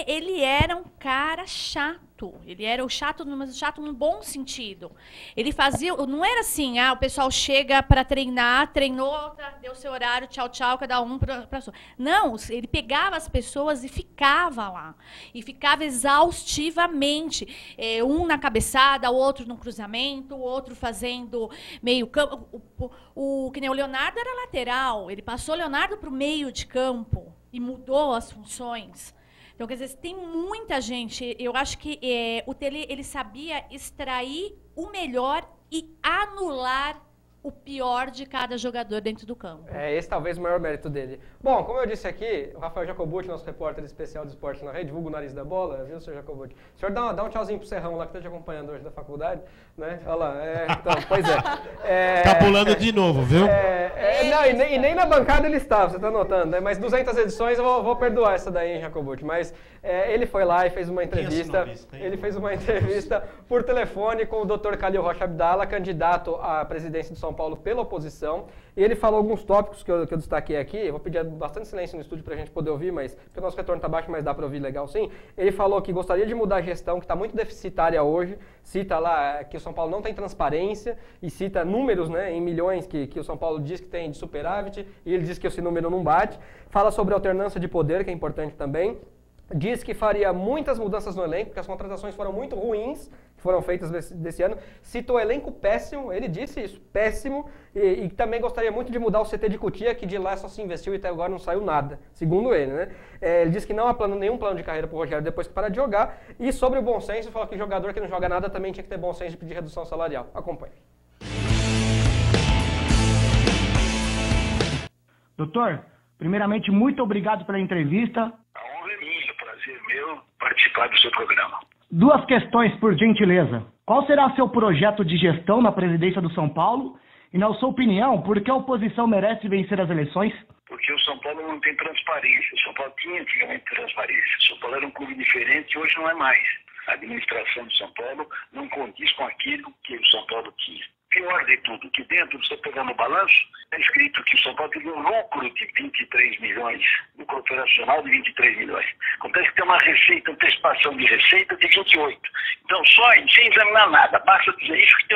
ele era um cara chato. Ele era o chato, mas o chato no bom sentido. Ele fazia, não era assim, o pessoal chega para treinar, treinou, deu seu horário, tchau, tchau, cada um para sua. Não, ele pegava as pessoas e ficava lá. E ficava exaustivamente. Um na cabeçada, o outro no cruzamento, o outro fazendo meio campo. Que nem o Leonardo era lateral. Ele passou o Leonardo para o meio de campo e mudou as funções. Então, quer dizer, tem muita gente. Eu acho que o Tele, ele sabia extrair o melhor e anular o pior de cada jogador dentro do campo. Esse talvez o maior mérito dele. Bom, como eu disse aqui, o Rafael Jacobucci, nosso repórter especial de esporte na rede, vulgo o nariz da bola, viu, senhor Jacobucci? O senhor dá um tchauzinho pro Serrão lá que está te acompanhando hoje da faculdade, né? Olha lá, então, pois é. Tá pulando de novo, viu? Não, e nem na bancada ele estava, você está notando, né? Mas 200 edições eu vou perdoar essa daí, hein, Jacobucci? Mas ele foi lá e fez uma entrevista, por telefone com o Dr. Khalil Rocha Abdala, candidato à presidência de São Paulo pela oposição, e ele falou alguns tópicos que eu destaquei aqui. Eu vou pedir bastante silêncio no estúdio para a gente poder ouvir, mas porque o nosso retorno está baixo, mas dá para ouvir legal sim. Ele falou que gostaria de mudar a gestão, que está muito deficitária hoje, cita lá que o São Paulo não tem transparência e cita números, né, em milhões que o São Paulo diz que tem de superávit, e ele diz que esse número não bate. Fala sobre alternância de poder, que é importante também. Diz que faria muitas mudanças no elenco, porque as contratações foram muito ruins, que foram feitas desse ano. Citou o elenco péssimo, ele disse isso, péssimo, e também gostaria muito de mudar o CT de Cotia, que de lá só se investiu e até agora não saiu nada, segundo ele, né? Ele disse que não há nenhum plano de carreira para o Rogério depois que parar de jogar, e sobre o bom senso, falou que jogador que não joga nada também tinha que ter bom senso de pedir redução salarial. Acompanhe. Doutor, primeiramente, muito obrigado pela entrevista. Meu participar do seu programa. 2 questões, por gentileza. Qual será seu projeto de gestão na presidência do São Paulo? E, na sua opinião, por que a oposição merece vencer as eleições? Porque o São Paulo não tem transparência. O São Paulo tinha antigamente transparência. O São Paulo era um clube diferente e hoje não é mais. A administração de São Paulo não condiz com aquilo que o São Paulo tinha. Pior de tudo, que dentro, você pegar no balanço, é escrito que o São Paulo teve um lucro de 23 milhões, lucro operacional de 23 milhões. Acontece que tem uma receita, antecipação de receita de 28. Então, só sem examinar nada, basta dizer isso, que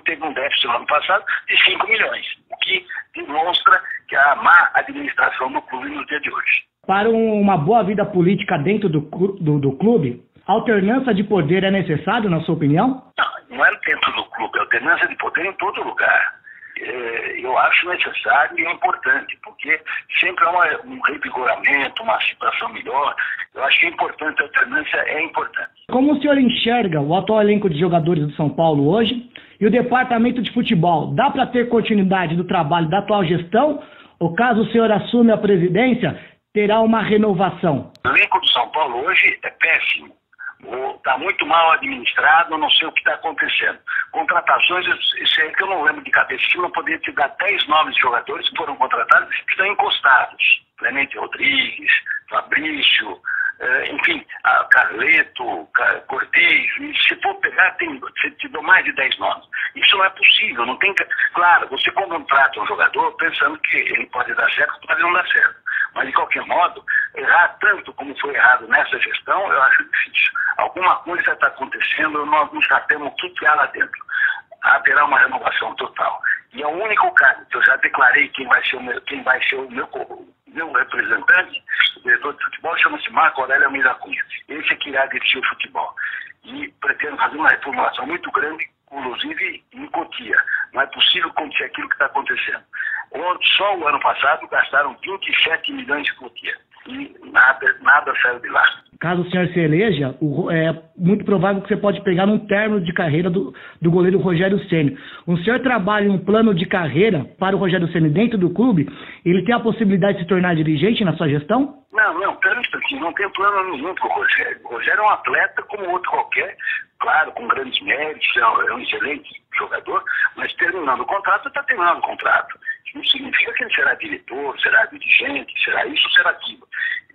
teve um déficit no ano passado de 5 milhões, o que demonstra que há má administração do clube no dia de hoje. Para uma boa vida política dentro do clube, alternância de poder é necessário, na sua opinião? Não é dentro do clube, é alternância de poder em todo lugar. Eu acho necessário e é importante, porque sempre há um revigoramento, uma situação melhor. Eu acho que é importante, a alternância é importante. Como o senhor enxerga o atual elenco de jogadores do São Paulo hoje e o departamento de futebol? Dá para ter continuidade do trabalho da atual gestão? Ou caso o senhor assume a presidência, terá uma renovação? O elenco do São Paulo hoje é péssimo. Está muito mal administrado, não sei o que está acontecendo. Contratações, isso aí que eu não lembro de cabeça, se não poderia te dar 10 novos jogadores que foram contratados, que estão encostados. Clemente Rodrigues, Fabrício, enfim, Carleto, Cortez, se for pegar, te dou mais de 10 nomes. Isso não é possível, não tem. Claro, você contrata um jogador pensando que ele pode dar certo, pode não dar certo. Mas, de qualquer modo, errar tanto como foi errado nessa gestão, eu acho difícil. Alguma coisa está acontecendo, nós não sabemos o que há lá dentro. Haverá uma renovação total. E é o único caso que eu já declarei quem vai ser o meu representante, o diretor de futebol, chama-se Marco Aurélio Almeida Cunha. Esse é que irá dirigir o futebol. E pretendo fazer uma reformulação muito grande, inclusive em Cotia. Não é possível acontecer aquilo que está acontecendo. Só o ano passado gastaram 27 milhões de Cotia. E nada saiu de lá. caso o senhor se eleja, é muito provável que você pode pegar num término de carreira do goleiro Rogério Ceni. O senhor trabalha em um plano de carreira para o Rogério Ceni dentro do clube? Ele tem a possibilidade de se tornar dirigente na sua gestão? Não, pera um instantinho, não tem plano nenhum para o Rogério. O Rogério é um atleta como outro qualquer, claro, com grandes méritos, é um excelente jogador, mas terminando o contrato, está terminando o contrato. Isso não significa que ele será diretor, será dirigente, será isso, será aquilo.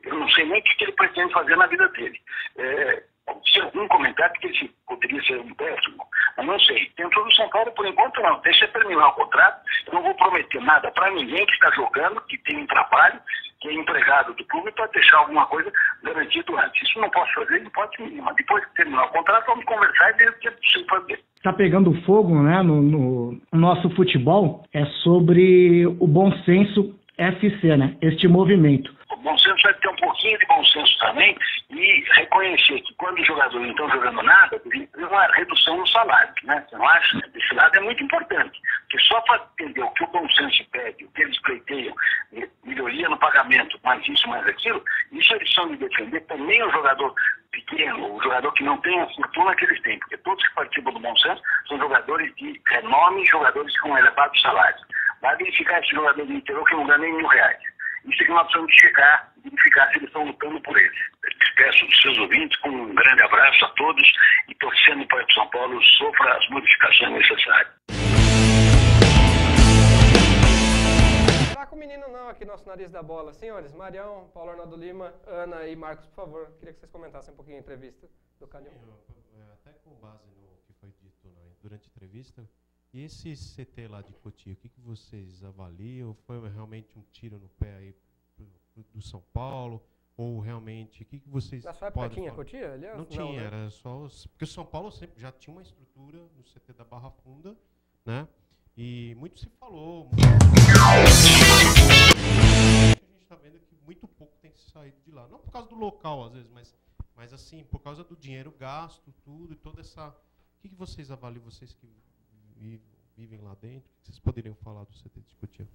Eu não sei nem o que ele pretende fazer na vida dele. Se algum comentário que ele poderia ser um péssimo, mas não sei. Dentro do São Paulo, por enquanto, não. Deixa eu terminar o contrato. Eu não vou prometer nada para ninguém que está jogando, que tem um trabalho, que é empregado do clube, para deixar alguma coisa garantido antes. Isso não posso fazer, não pode nenhuma. Depois de terminar o contrato, vamos conversar e ver o que é possível fazer. Está pegando fogo, né, no nosso futebol, é sobre o Bom Senso FC, né? Este movimento. O bom senso vai ter um pouquinho de bom senso também e reconhecer que quando os jogadores não estão jogando nada, tem uma redução no salário, né? Você não acha? Esse lado é muito importante. Porque só para entender o que o bom senso pede, o que eles pleiteiam, melhoria no pagamento, mais isso, mais aquilo, isso eles são de defender também o jogador pequeno, o jogador que não tem a fortuna que eles têm. Porque todos que participam do bom senso são jogadores de renome, jogadores com elevados salários. Vai verificar esse jogador do interior que não ganha nem R$1.000. Isso é que nós precisamos chegar e verificar se eles estão lutando por eles. Eu despeço dos seus ouvintes com um grande abraço a todos e torcendo para que o São Paulo sofra as modificações necessárias. Não tá com o menino não aqui, nosso nariz da bola. Senhores, Marião, Paulo Arnaldo Lima, Ana e Marcos, por favor, queria que vocês comentassem um pouquinho a entrevista do Calil. Até com base no que foi dito durante a entrevista, e esse CT lá de Cotia, o que vocês avaliam? Foi realmente um tiro no pé aí do São Paulo? Ou realmente, o que vocês na sua época tinha Cotia, aliás? Não tinha, né? Era só... Porque o São Paulo sempre já tinha uma estrutura no CT da Barra Funda, né? E muito se falou. A gente está vendo que muito pouco tem saído de lá. Não por causa do local, às vezes, mas assim, por causa do dinheiro gasto, tudo, e toda essa... O que vocês avaliam, vocês que vivem lá dentro? O que vocês poderiam falar do CT de Cotia?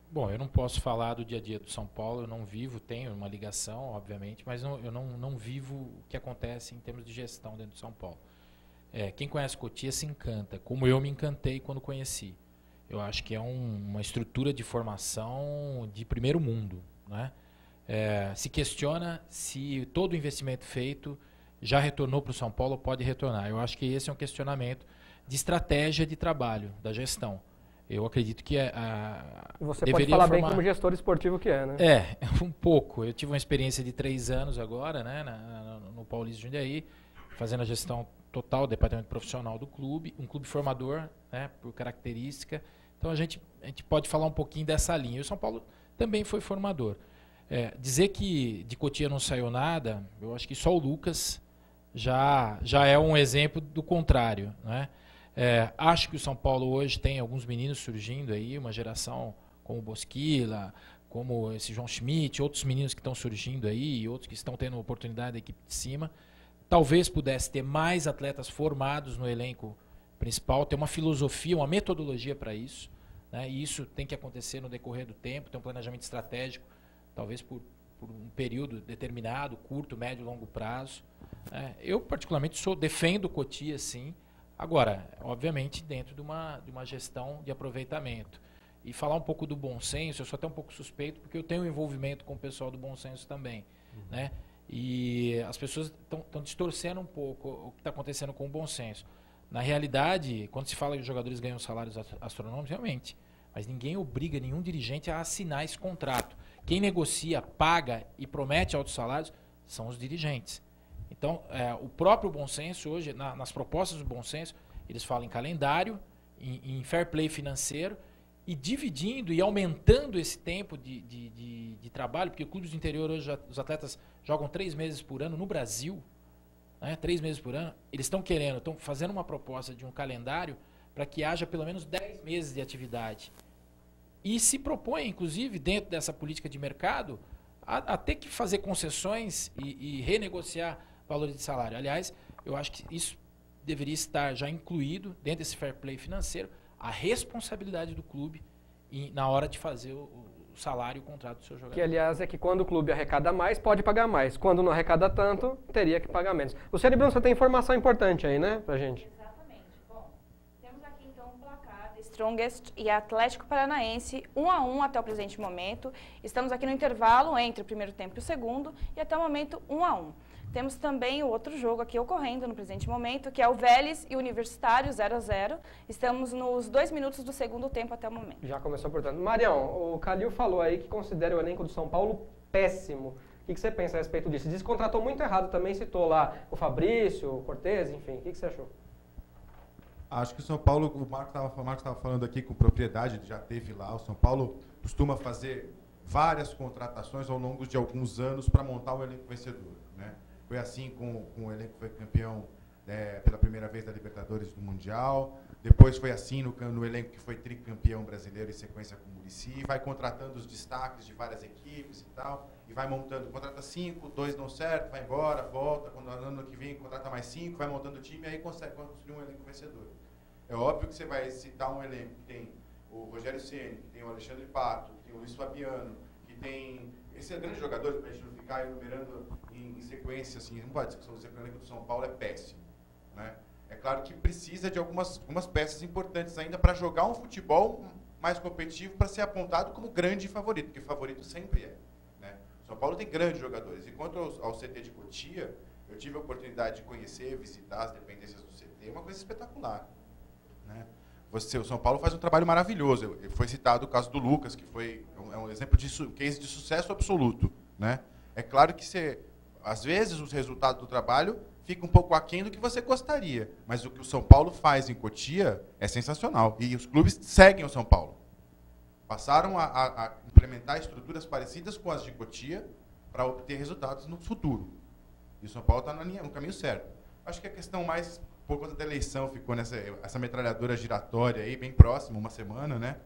Bom, eu não posso falar do dia a dia do São Paulo, eu não vivo, tenho uma ligação, obviamente, mas eu não vivo o que acontece em termos de gestão dentro do São Paulo. Quem conhece Cotia se encanta, como eu me encantei quando conheci. Eu acho que é uma estrutura de formação de primeiro mundo, né? Se questiona se todo o investimento feito já retornou para o São Paulo ou pode retornar. Eu acho que esse é um questionamento de estratégia de trabalho, da gestão. Eu acredito que você pode falar bem como gestor esportivo que é, né? Um pouco. Eu tive uma experiência de 3 anos agora, né, no Paulista Jundiaí, fazendo a gestão total, do departamento profissional do clube, um clube formador, né, por característica. Então a gente pode falar um pouquinho dessa linha. E o São Paulo também foi formador. Dizer que de Cotia não saiu nada, eu acho que só o Lucas já é um exemplo do contrário, né? Acho que o São Paulo hoje tem alguns meninos surgindo aí, uma geração como o Bosquila, como esse João Schmidt, outros meninos que estão surgindo aí, outros que estão tendo oportunidade da equipe de cima. Talvez pudesse ter mais atletas formados no elenco principal, ter uma filosofia, uma metodologia para isso, né? E isso tem que acontecer no decorrer do tempo, ter um planejamento estratégico, talvez por um período determinado, curto, médio, longo prazo. Eu, particularmente, defendo Cotia, sim. Agora, obviamente, dentro de uma gestão de aproveitamento. E falar um pouco do bom senso, eu sou até um pouco suspeito, porque eu tenho um envolvimento com o pessoal do bom senso também, né? E as pessoas estão distorcendo um pouco o que está acontecendo com o bom senso. Na realidade, quando se fala que os jogadores ganham salários astronômicos, realmente, mas ninguém obriga nenhum dirigente a assinar esse contrato. Quem negocia, paga e promete altos salários são os dirigentes. Então, o próprio bom senso hoje, nas propostas do bom senso, eles falam em calendário, em fair play financeiro, e dividindo e aumentando esse tempo de trabalho, porque o clube do interior hoje, os atletas jogam 3 meses por ano no Brasil, né, 3 meses por ano, eles estão fazendo uma proposta de um calendário para que haja pelo menos 10 meses de atividade. E se propõe, inclusive, dentro dessa política de mercado, a ter que fazer concessões e renegociar valores de salário. Aliás, eu acho que isso deveria estar já incluído dentro desse fair play financeiro, a responsabilidade do clube na hora de fazer salário e o contrato do seu jogador. Que, aliás, é que quando o clube arrecada mais, pode pagar mais. Quando não arrecada tanto, teria que pagar menos. Luciane Bruno, você tem informação importante aí, né, pra gente? Exatamente. Bom, temos aqui, então, um placar de Strongest e Atlético Paranaense, 1-1 até o presente momento. Estamos aqui no intervalo entre o primeiro tempo e o segundo, e até o momento 1-1. Temos também o outro jogo aqui ocorrendo no presente momento, que é o Vélez e Universitário, 0-0. Estamos nos 2 minutos do segundo tempo até o momento. Já começou, portanto. Marião, o Calil falou aí que considera o elenco do São Paulo péssimo. O que você pensa a respeito disso? Diz que contratou muito errado também, citou lá o Fabrício, o Cortez, enfim. O que você achou? Acho que o São Paulo, o Marcos estava falando aqui com propriedade, ele já teve lá. O São Paulo costuma fazer várias contratações ao longo de alguns anos para montar o elenco vencedor, né? Foi assim com o elenco que foi campeão pela primeira vez da Libertadores do Mundial. Depois foi assim no elenco que foi tricampeão brasileiro em sequência com o Muricy. Vai contratando os destaques de várias equipes e tal. E vai montando, contrata 5, 2 não certo, vai embora, volta. Quando ano que vem contrata mais 5, vai montando o time e aí consegue construir um elenco vencedor. É óbvio que você vai citar um elenco que tem o Rogério Ceni, que tem o Alexandre Pato, que tem o Luiz Fabiano, que tem... Esse é grande jogador, para a gente não ficar enumerando em sequência, assim, não pode dizer que o elenco do São Paulo é péssimo, né? É claro que precisa de algumas peças importantes ainda para jogar um futebol mais competitivo, para ser apontado como grande favorito, porque favorito sempre é, né? O São Paulo tem grandes jogadores. E quanto ao CT de Cotia, eu tive a oportunidade de conhecer, visitar as dependências do CT, é uma coisa espetacular, né? O São Paulo faz um trabalho maravilhoso. Foi citado o caso do Lucas, que foi um exemplo de case de sucesso absoluto, né? É claro que às vezes os resultados do trabalho ficam um pouco aquém do que você gostaria, mas o que o São Paulo faz em Cotia é sensacional. E os clubes seguem o São Paulo. Passaram a implementar estruturas parecidas com as de Cotia para obter resultados no futuro. E o São Paulo está no caminho certo. Acho que a questão mais... por conta da eleição, ficou essa metralhadora giratória aí, bem próxima, uma semana, né?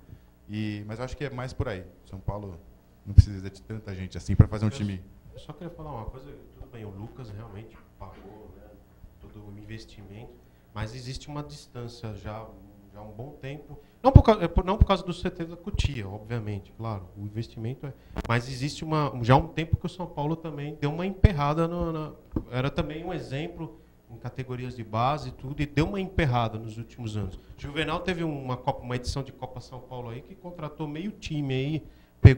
Mas eu acho que é mais por aí. São Paulo não precisa de tanta gente assim para fazer um time... Eu só queria falar uma coisa, tudo bem, o Lucas realmente pagou, né, todo o investimento, mas existe uma distância já há um bom tempo, não por causa do CT da Cotia, obviamente, claro, o investimento mas existe já há um tempo que o São Paulo também deu uma emperrada, era também um exemplo em categorias de base e tudo, e deu uma emperrada nos últimos anos. Juvenal teve uma edição de Copa São Paulo aí que contratou meio time aí,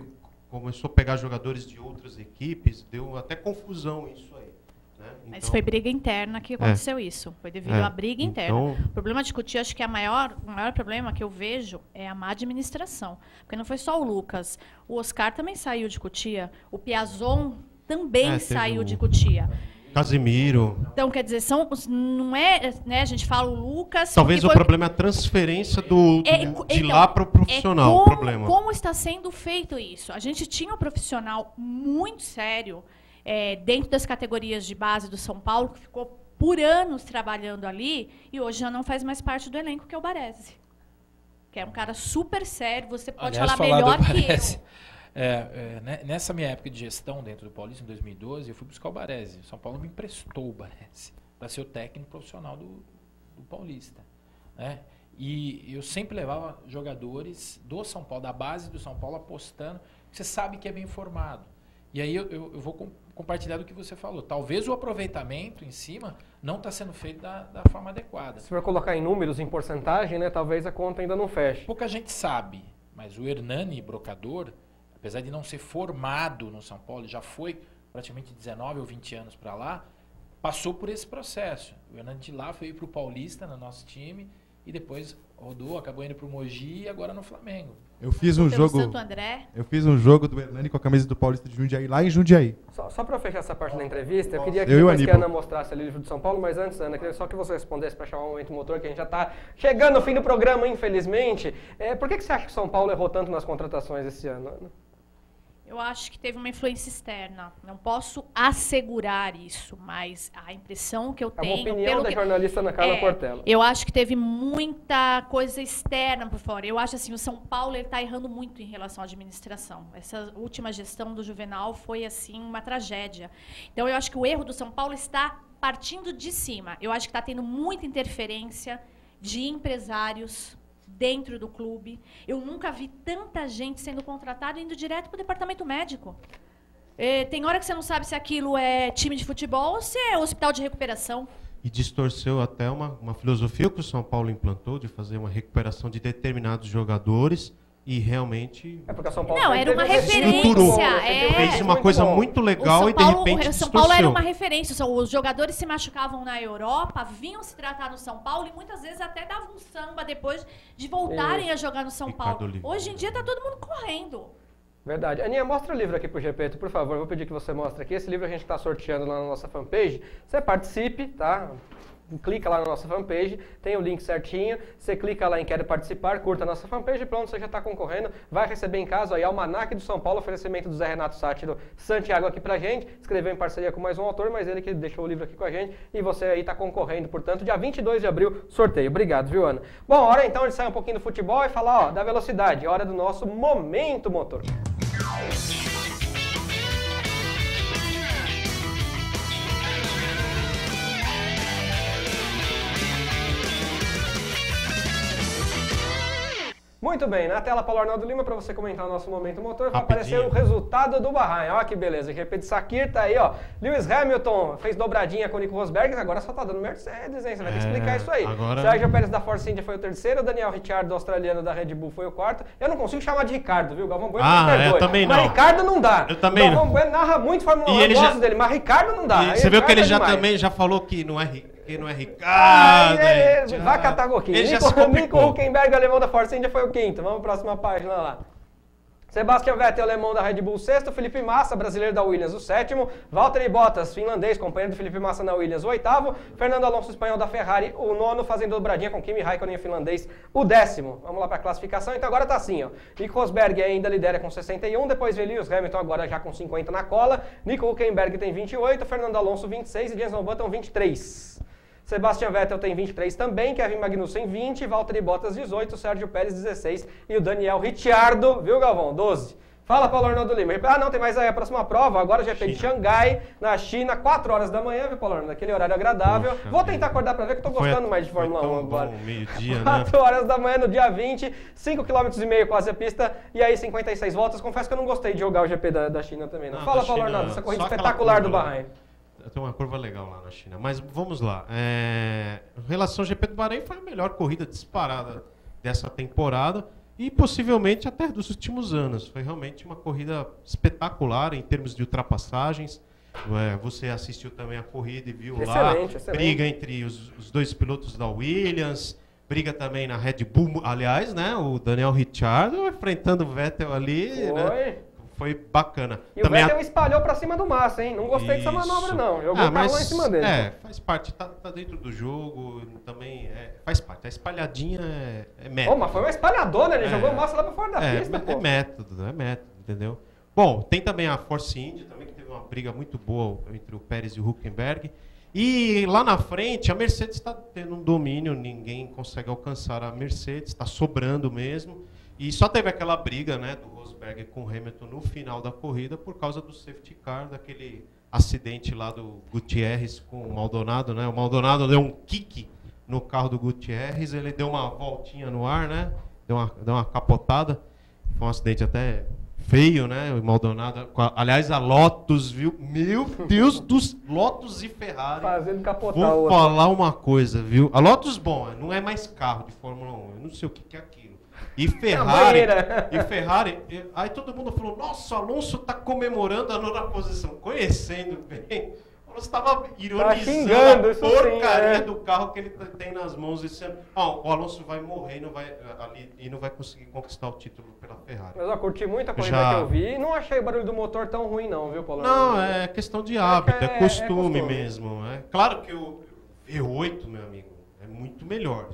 começou a pegar jogadores de outras equipes, deu até confusão isso aí, né? Mas foi briga interna que aconteceu isso, foi devido à briga interna. O problema de Cotia, acho que o maior problema que eu vejo é a má administração, porque não foi só o Lucas, o Oscar também saiu de Cotia, o Piazon também saiu de Cotia. Casimiro. Então, quer dizer, não é, né, a gente fala o Lucas... Talvez o problema é a transferência de lá para o profissional. Como está sendo feito isso? A gente tinha um profissional muito sério dentro das categorias de base do São Paulo, que ficou por anos trabalhando ali, e hoje já não faz mais parte do elenco, que é o Baresi. Que é um cara super sério, você pode falar melhor que eu. Nessa minha época de gestão dentro do Paulista, em 2012, eu fui buscar o Baresi. O São Paulo me emprestou o Baresi para ser o técnico profissional do Paulista, né? E eu sempre levava jogadores do São Paulo, da base do São Paulo, apostando que você sabe que é bem formado. E aí eu vou compartilhar do que você falou. Talvez o aproveitamento em cima não está sendo feito da forma adequada. Se for colocar em números, em porcentagem, né, talvez a conta ainda não feche. Pouca gente sabe, mas o Hernani Brocador, apesar de não ser formado no São Paulo, já foi praticamente 19 ou 20 anos para lá, passou por esse processo. O Hernani de lá veio para o Paulista, no nosso time, e depois rodou, acabou indo para o Mogi e agora no Flamengo. Eu fiz um jogo do Hernani com a camisa do Paulista de Jundiaí, lá em Jundiaí. Só para fechar essa parte da entrevista, eu queria que a Ana mostrasse ali o livro de São Paulo, mas antes, Ana, queria só que você respondesse para chamar o momento motor, que a gente já está chegando no fim do programa, infelizmente. Por que você acha que o São Paulo errou tanto nas contratações esse ano, Ana? Eu acho que teve uma influência externa. Não posso assegurar isso, mas a impressão que eu tenho... É uma opinião da jornalista Ana Carla Portela. Eu acho que teve muita coisa externa por fora. Eu acho assim, o São Paulo está errando muito em relação à administração. Essa última gestão do Juvenal foi assim uma tragédia. Então eu acho que o erro do São Paulo está partindo de cima. Eu acho que está tendo muita interferência de empresários dentro do clube. Eu nunca vi tanta gente sendo contratada indo direto para o departamento médico. Tem hora que você não sabe se aquilo é time de futebol ou se é hospital de recuperação. E distorceu até uma filosofia que o São Paulo implantou de fazer uma recuperação de determinados jogadores e realmente... É porque o São Paulo não, era uma referência. Fez uma coisa muito legal e de repente o São Paulo era uma referência. Os jogadores se machucavam na Europa, vinham se tratar no São Paulo e muitas vezes até davam um samba depois de voltarem a jogar no São Paulo. Hoje em dia está todo mundo correndo. Verdade. Aninha, mostra o livro aqui pro Gepeto, por favor. Vou pedir que você mostre aqui. Esse livro a gente está sorteando lá na nossa fanpage. Você participe, tá? Clica lá na nossa fanpage, tem o link certinho. Você clica lá em Quero Participar, curta a nossa fanpage e pronto, você já está concorrendo. Vai receber em casa aí Almanac do São Paulo, oferecimento do Zé Renato Sátiro Santiago aqui pra gente. Escreveu em parceria com mais um autor, mas ele que deixou o livro aqui com a gente. E você aí está concorrendo, portanto, dia 22 de abril, sorteio. Obrigado, viu, Ana? Bom, hora então de sair um pouquinho do futebol e falar, ó, da velocidade. Hora do nosso Momento Motor. Muito bem, na tela Paulo Arnaldo Lima, para você comentar o nosso Momento Motor, vai aparecer o resultado do Bahrein. Olha que beleza, GP de Sakir tá aí, ó. Lewis Hamilton fez dobradinha com o Nico Rosberg, agora só tá dando Mercedes, hein? Você vai ter que explicar isso aí. Agora... Sérgio Pérez da Force India foi o terceiro, Daniel Ricciardo, australiano da Red Bull, foi o quarto. Eu não consigo chamar de Ricardo, viu? Galvão Bueno me perdoe. Eu também não. Mas Ricardo não dá. Eu também Galvão Bueno narra muito Fórmula 1, eu gosto dele, mas Ricardo não dá. Você viu que ele já também já falou que não é Ricardo. Vai catar coquinho. Nico Hülkenberg, alemão da Force India, foi o quinto. Vamos para a próxima página lá. Sebastian Vettel, alemão da Red Bull, sexto. Felipe Massa, brasileiro da Williams, o sétimo. Valtteri Bottas, finlandês, companheiro do Felipe Massa na Williams, o oitavo. Fernando Alonso, espanhol da Ferrari, o nono, fazendo dobradinha com Kimi Raikkonen, finlandês, o décimo. Vamos lá para a classificação. Então agora tá assim, ó. Nico Rosberg ainda lidera com 61, depois vem Lewis Hamilton agora já com 50 na cola. Nico Hülkenberg tem 28, Fernando Alonso 26 e Jenson Button 23. Sebastian Vettel tem 23 também, Kevin Magnussen 20, Valtteri Bottas 18, Sérgio Pérez 16 e o Daniel Ricciardo, viu, Galvão? 12. Fala, Paulo Arnaldo Lima. Ah, não, tem mais aí a próxima prova, agora o GP de Xangai, na China, 4 horas da manhã, viu, Paulo Arnaldo? Naquele horário agradável. Poxa, vou tentar acordar pra ver que eu tô gostando mais de Fórmula 1 agora. Meio-dia, 4 horas da manhã no dia 20, 5,5 km quase a pista, e aí 56 voltas. Confesso que eu não gostei de jogar o GP da China também, não. Fala, Paulo Arnaldo, essa corrida espetacular do Bahrein. Tem uma curva legal lá na China. Mas vamos lá. Em relação ao GP do Bahrein, foi a melhor corrida disparada dessa temporada e possivelmente até dos últimos anos. Foi realmente uma corrida espetacular em termos de ultrapassagens. Você assistiu também a corrida e viu excelente. Briga entre os dois pilotos da Williams, briga também na Red Bull, aliás, né? O Daniel Ricciardo enfrentando o Vettel ali, né? Foi bacana. E também o Vettel espalhou pra cima do Massa, hein? Não gostei dessa manobra, não. Jogou o carro lá em cima dele. Faz parte. Tá dentro do jogo, também faz parte. A espalhadinha é método. Mas foi uma espalhadona, ele jogou o Massa lá pra fora da pista, pô. É método, entendeu? Bom, tem também a Force India, também, que teve uma briga muito boa entre o Pérez e o Hülkenberg. E lá na frente, a Mercedes está tendo um domínio, ninguém consegue alcançar a Mercedes, está sobrando mesmo. E só teve aquela briga, né, do Rosberg com o Hamilton no final da corrida por causa do safety car, daquele acidente lá do Gutierrez com o Maldonado, né? O Maldonado deu um kick no carro do Gutierrez, ele deu uma voltinha no ar, né? Deu uma capotada. Foi um acidente até feio, né? O Maldonado, aliás, a Lotus, viu? Meu Deus dos Lotus e Ferrari. Fazendo capotar. Vou falar uma coisa, viu? A Lotus, bom, não é mais carro de Fórmula 1, eu não sei o que é aquilo. E Ferrari, aí todo mundo falou, nossa, o Alonso está comemorando a nona posição. Conhecendo bem, o Alonso estava ironizando a porcaria do carro que ele tem nas mãos esse ano. O Alonso vai morrer e não vai conseguir conquistar o título pela Ferrari. Mas eu curti muito a corrida que eu vi e não achei o barulho do motor tão ruim não, viu, Paulo? Não, é questão de hábito, é costume mesmo. Claro que o V8, meu amigo, é muito melhor.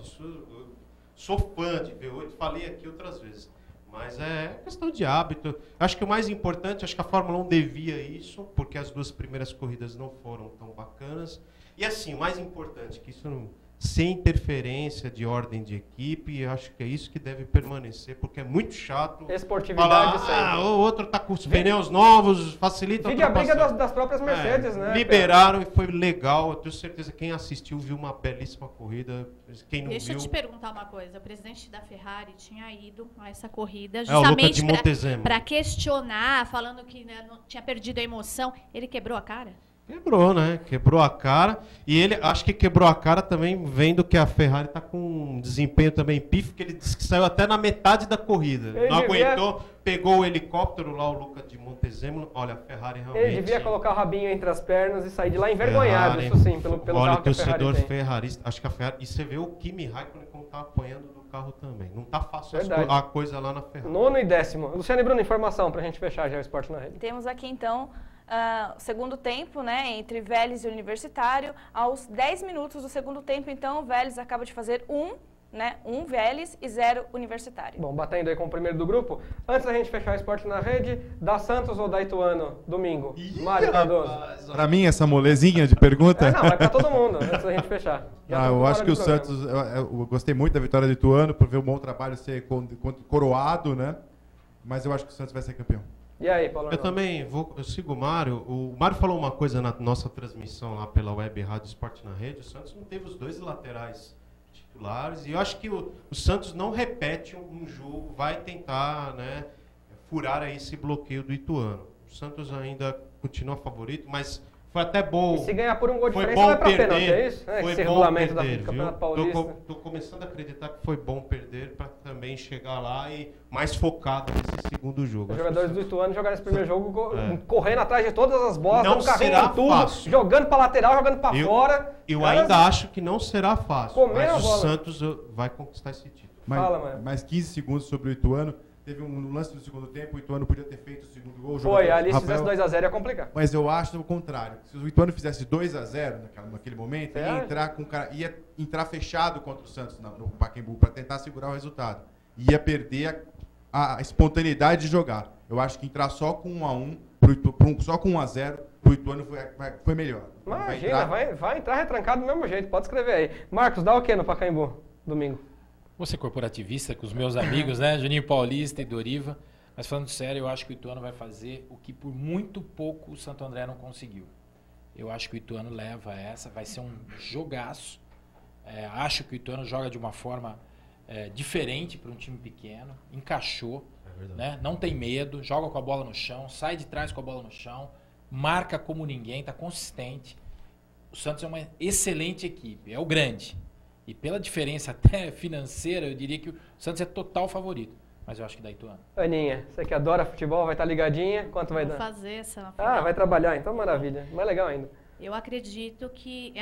Sou fã de V8, falei aqui outras vezes, mas é questão de hábito. Acho que o mais importante, acho que a Fórmula 1 devia isso, porque as duas primeiras corridas não foram tão bacanas. E assim, o mais importante, que isso sem interferência de ordem de equipe, e acho que é isso que deve permanecer, porque é muito chato esportividade falar, o outro está com os pneus novos, facilita a briga das próprias Mercedes, né? Liberaram e foi legal, eu tenho certeza que quem assistiu viu uma belíssima corrida, quem não Deixa viu... eu te perguntar uma coisa, o presidente da Ferrari tinha ido a essa corrida o Luca justamente de Montezemolo, para questionar, falando que, né, não tinha perdido a emoção, ele quebrou a cara? Quebrou, né? Quebrou a cara. E ele, acho que quebrou a cara também vendo que a Ferrari tá com um desempenho também pífio, que ele disse que saiu até na metade da corrida. Não aguentou, pegou o helicóptero lá, o Luca de Montezemolo. Olha, a Ferrari realmente... Ele devia colocar o rabinho entre as pernas e sair de lá envergonhado, isso sim, pelo olha, carro que a Ferrari tem. torcedor ferrarista, acho que a Ferrari... E você vê o Kimi Raikkonen como tá apanhando do carro também. Não tá fácil a coisa lá na Ferrari. 9º e 10º. Luciano e Bruno, informação pra gente fechar já o Esporte na Rede. Temos aqui, então... segundo tempo, né, entre Vélez e Universitário. Aos 10 minutos do segundo tempo, então, o Vélez acaba de fazer 1 Vélez e 0 Universitário. Bom, batendo aí com o primeiro do grupo. Antes da gente fechar o Esporte na Rede, da Santos ou da Ituano, domingo? Mário Cardoso. Pra mim, essa molezinha de pergunta? Não, é pra todo mundo, antes da gente fechar. Eu acho que o Santos, eu gostei muito da vitória do Ituano, por ver um bom trabalho ser coroado, né? Mas eu acho que o Santos vai ser campeão. E aí, Paulo? Eu também eu sigo o Mário. O Mário falou uma coisa na nossa transmissão lá pela Web Rádio Esporte na Rede. O Santos não teve os 2 laterais titulares. E eu acho que o Santos não repete um jogo, vai tentar, né, furar aí esse bloqueio do Ituano. O Santos ainda continua favorito, mas foi até bom. E se ganhar por um gol de diferença, vai pra pênalti, é isso? Foi esse bom regulamento perder, do Campeonato Paulista. Tô começando a acreditar que foi bom perder para também chegar lá e mais focado nesse segundo jogo. Os jogadores do Ituano jogaram esse primeiro jogo correndo atrás de todas as bolas, não dando carrinho será em tudo, fácil. jogando para lateral, jogando para fora. Eu ainda acho que não será fácil, mas o Santos vai conquistar esse título. Mais 15 segundos sobre o Ituano. Teve um lance do segundo tempo, o Ituano podia ter feito o segundo gol. Foi, ali se fizesse 2-0 ia complicar. Mas eu acho o contrário. Se o Ituano fizesse 2-0 naquele momento, ia entrar fechado contra o Santos no Pacaembu para tentar segurar o resultado. Ia perder a espontaneidade de jogar. Eu acho que entrar só com 1-1, só com 1-0, pro Ituano foi melhor. Imagina, vai entrar retrancado do mesmo jeito, pode escrever aí. Marcos, dá o quê no Pacaembu, domingo? Vou ser corporativista com os meus amigos, né? Juninho Paulista e Doriva. Mas falando sério, eu acho que o Ituano vai fazer o que por muito pouco o Santo André não conseguiu. Eu acho que o Ituano leva essa, vai ser um jogaço. Acho que o Ituano joga de uma forma diferente para um time pequeno, encaixou, né? Não tem medo, joga com a bola no chão, sai de trás com a bola no chão, marca como ninguém, está consistente. O Santos é uma excelente equipe, é o grande. E pela diferença até financeira, eu diria que o Santos é total favorito. Mas eu acho que dá Ituano. Aninha, você que adora futebol, vai estar ligadinha? Quanto vai dar? Vou fazer essa... vai trabalhar, então maravilha. Mais legal ainda. Eu acredito que...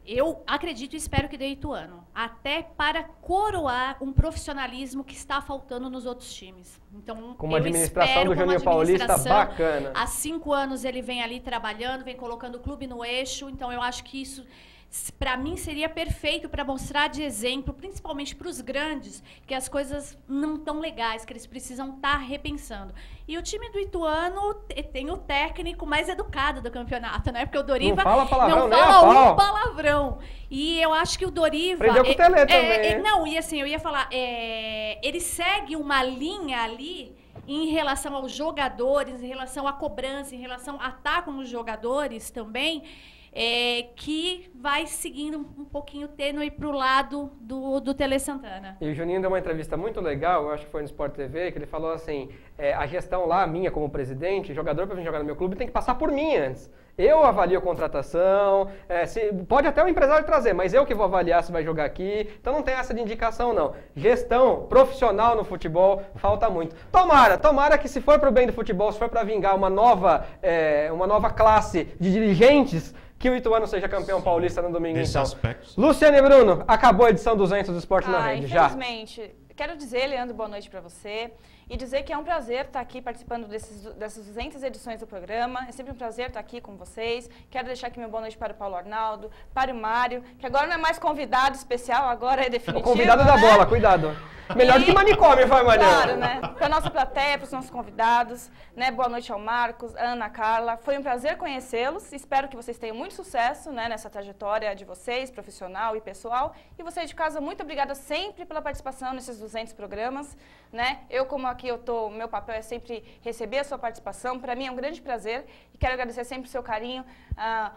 eu acredito e espero que dê Ituano. Até para coroar um profissionalismo que está faltando nos outros times. Então, com uma administração do Juninho Paulista bacana. Há 5 anos ele vem ali trabalhando, vem colocando o clube no eixo. Então, eu acho que isso... para mim seria perfeito para mostrar de exemplo, principalmente para os grandes, que as coisas não estão legais, que eles precisam estar repensando. E o time do Ituano tem o técnico mais educado do campeonato, né? Porque o Doriva não fala um palavrão. E eu acho que o Doriva... Prendeu com o Tele também. Não, e assim, eu ia falar, ele segue uma linha ali em relação aos jogadores, em relação à cobrança, em relação a estar com os jogadores também, que vai seguindo um pouquinho tênue para o lado do Tele Santana. E o Juninho deu uma entrevista muito legal, eu acho que foi no Sport TV, que ele falou assim, a gestão lá, minha como presidente, jogador para vir jogar no meu clube tem que passar por mim antes. Eu avalio a contratação, pode até o empresário trazer, mas eu que vou avaliar se vai jogar aqui, então não tem essa de indicação não. Gestão profissional no futebol falta muito. Tomara que se for para o bem do futebol, se for para vingar uma nova classe de dirigentes, que o Ituano seja campeão paulista no domingo, então. Luciano e Bruno, acabou a edição 200 do Esporte na Rede, infelizmente. Quero dizer, Leandro, boa noite para você. E dizer que é um prazer estar aqui participando dessas 200 edições do programa. É sempre um prazer estar aqui com vocês. Quero deixar aqui meu boa noite para o Paulo Arnaldo, para o Mário, que agora não é mais convidado especial, agora é definitivo. O convidado da bola, cuidado. Melhor do que manicômio, vai, Mariana. Claro, né? Para nossa plateia, para os nossos convidados, né? Boa noite ao Marcos, Ana, Carla. Foi um prazer conhecê-los. Espero que vocês tenham muito sucesso, né, nessa trajetória de vocês, profissional e pessoal. E vocês de casa, muito obrigada sempre pela participação nesses 200 programas, né? Eu, como aqui meu papel é sempre receber a sua participação. Para mim é um grande prazer e quero agradecer sempre o seu carinho,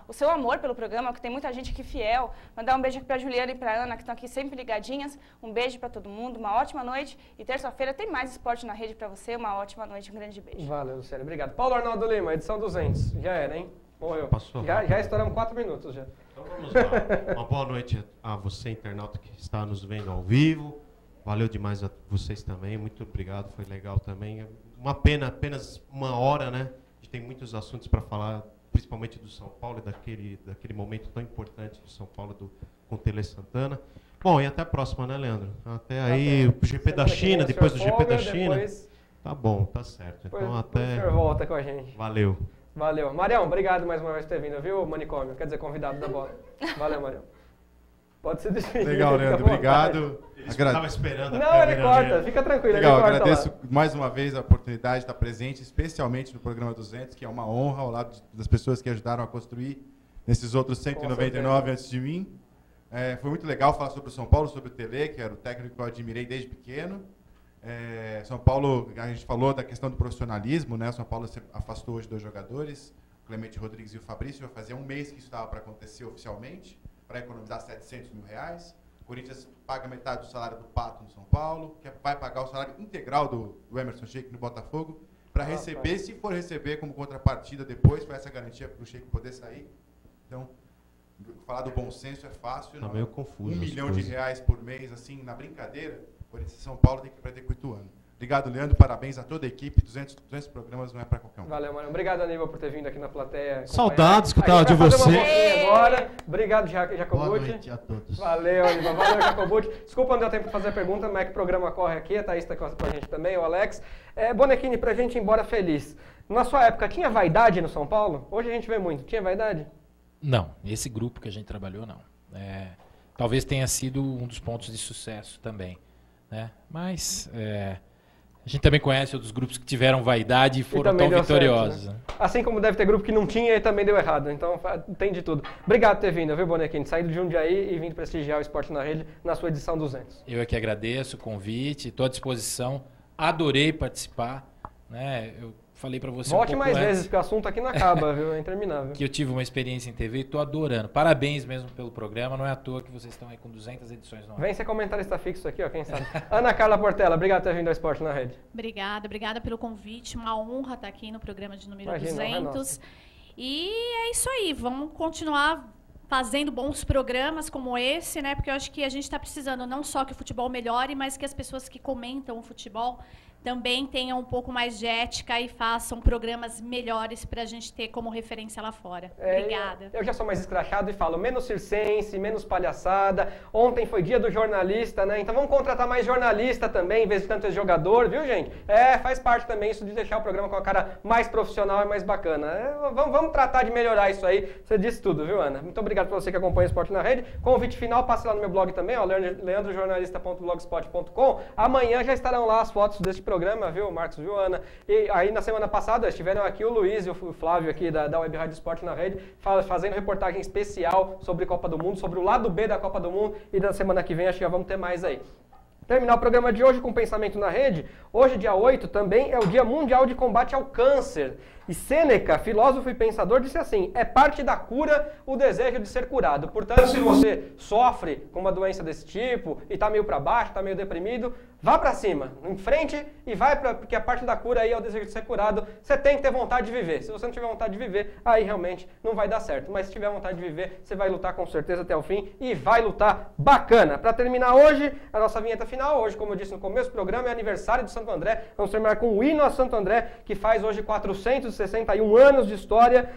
o seu amor pelo programa, que tem muita gente aqui fiel. Mandar um beijo aqui para a Juliana e para a Ana, que estão aqui sempre ligadinhas. Um beijo para todo mundo, uma ótima noite. E terça-feira tem mais Esporte na Rede para você. Uma ótima noite, um grande beijo. Valeu, Luciano. Obrigado. Paulo Arnaldo Lima, edição 200. Já era, hein? Morreu. Passou. Já estouramos 4 minutos já. Então vamos lá. Uma boa noite a você, internauta, que está nos vendo ao vivo. Valeu demais a vocês também. Muito obrigado, foi legal também. Uma pena, apenas 1 hora, né? A gente tem muitos assuntos para falar, principalmente do São Paulo e daquele momento tão importante do São Paulo com o Tele Santana. Bom, e até a próxima, né, Leandro? Até aí, o GP da China, depois do GP da China. Tá bom, tá certo. Então até... O senhor volta com a gente. Valeu. Valeu. Marião, obrigado mais uma vez por ter vindo, viu, Manicômio? Quer dizer, convidado da bola. Valeu, Marião. Pode ser despedir. Legal, Leandro. Obrigado. Estava esperando. Não, ele corta. Fica tranquilo. Legal, ele corta agradeço lá. mais uma vez a oportunidade de estar presente, especialmente no programa 200, que é uma honra ao lado das pessoas que ajudaram a construir nesses outros 199 antes de mim. Foi muito legal falar sobre o São Paulo, sobre o Tele, que era o técnico que eu admirei desde pequeno. São Paulo, a gente falou da questão do profissionalismo, né? São Paulo se afastou hoje 2 jogadores, o Clemente Rodrigues e o Fabrício. Vai fazer 1 mês que isso estava para acontecer oficialmente, para economizar R$700 mil. O Corinthians paga metade do salário do Pato no São Paulo, que vai pagar o salário integral do Emerson Sheik no Botafogo, para receber, se for receber como contrapartida depois, para essa garantia para o Sheik poder sair. Então, falar do bom senso é fácil. Tá meio confuso. R$1 milhão por mês, assim, na brincadeira, Corinthians e São Paulo tem que perder 8 anos. Obrigado, Leandro. Parabéns a toda a equipe. 200 programas não é para qualquer um. Valeu, mano. Obrigado, Aníbal, por ter vindo aqui na plateia. Saudades que eu tava de você. Agora. Obrigado, Jacobucci. Boa noite a todos. Valeu, Aníbal. Valeu, Jacobucci. Desculpa, não deu tempo de fazer a pergunta, mas é que o programa corre aqui. A Thaís está com a gente também, o Alex. Bonequini, pra gente ir embora feliz. Na sua época, tinha vaidade no São Paulo? Hoje a gente vê muito. Tinha vaidade? Não. Esse grupo que a gente trabalhou, não. Talvez tenha sido um dos pontos de sucesso também. Né? Mas a gente também conhece outros grupos que tiveram vaidade e foram tão vitoriosos. Certo, né? Assim como deve ter grupo que não tinha e também deu errado. Então tem de tudo. Obrigado por ter vindo, viu, Bonequini? Saindo de Jundiaí e vindo prestigiar o Esporte na Rede na sua edição 200. Eu é que agradeço o convite, estou à disposição. Adorei participar. Né? Eu falei para você Volte mais vezes, porque o assunto aqui não acaba, viu? É interminável. Que eu tive uma experiência em TV e estou adorando. Parabéns mesmo pelo programa. Não é à toa que vocês estão aí com 200 edições no ar. Vem ser comentarista fixo aqui, ó, quem sabe. Ana Carla Portela, obrigado por ter vindo ao Esporte na Rede. Obrigada pelo convite. Uma honra estar aqui no programa de número 200. E é isso aí. Vamos continuar fazendo bons programas como esse, né? Porque eu acho que a gente está precisando não só que o futebol melhore, mas que as pessoas que comentam o futebol também tenham um pouco mais de ética e façam programas melhores para a gente ter como referência lá fora. Obrigada. Eu já sou mais escrachado e falo menos circense, menos palhaçada. Ontem foi dia do jornalista, né? Então vamos contratar mais jornalista também, em vez de tanto jogador, viu, gente? Faz parte também isso de deixar o programa com a cara mais profissional e mais bacana. Vamos tratar de melhorar isso aí. Você disse tudo, viu, Ana? Muito obrigado para você que acompanha o Esporte na Rede. Convite final, passe lá no meu blog também, ó, leandrojornalista.blogspot.com. Amanhã já estarão lá as fotos deste programa, viu, Marcos, viu, Ana? E aí, na semana passada, estiveram aqui o Luiz e o Flávio aqui da Web Rádio Esporte na Rede, fazendo reportagem especial sobre Copa do Mundo, sobre o lado B da Copa do Mundo, e na semana que vem acho que já vamos ter mais aí. Terminar o programa de hoje com Pensamento na Rede. Hoje, dia 8, também é o Dia Mundial de Combate ao Câncer. E Sêneca, filósofo e pensador, disse assim: é parte da cura o desejo de ser curado. Portanto, se você sofre com uma doença desse tipo e está meio para baixo, está meio deprimido, vá para cima, em frente e vai porque a parte da cura aí é o desejo de ser curado. Você tem que ter vontade de viver. Se você não tiver vontade de viver, aí realmente não vai dar certo. Mas se tiver vontade de viver, você vai lutar com certeza até o fim e vai lutar bacana. Para terminar hoje, a nossa vinheta final, hoje, como eu disse no começo do programa, é aniversário de Santo André. Vamos terminar com o hino a Santo André, que faz hoje 461 anos de história.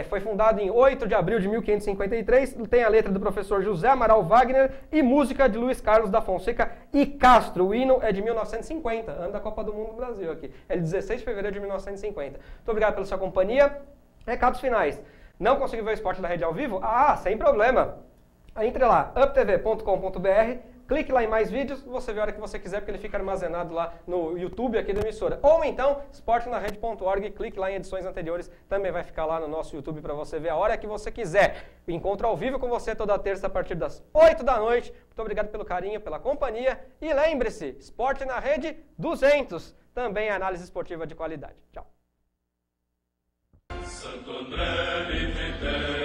Foi fundado em 8 de abril de 1553. Tem a letra do professor José Amaral Wagner e música de Luiz Carlos da Fonseca e Castro. O hino é de 1950, ano da Copa do Mundo do Brasil aqui. É de 16 de fevereiro de 1950. Muito obrigado pela sua companhia. Recados finais. Não conseguiu ver o Esporte da Rede ao vivo? Sem problema. Entre lá, uptv.com.br clique lá em mais vídeos, você vê a hora que você quiser, porque ele fica armazenado lá no YouTube aqui da emissora. Ou então, esportenarrede.org, clique lá em edições anteriores, também vai ficar lá no nosso YouTube para você ver a hora que você quiser. Encontro ao vivo com você toda terça a partir das 8 da noite. Muito obrigado pelo carinho, pela companhia. E lembre-se, Esporte na Rede 200, também análise esportiva de qualidade. Tchau. Santo André,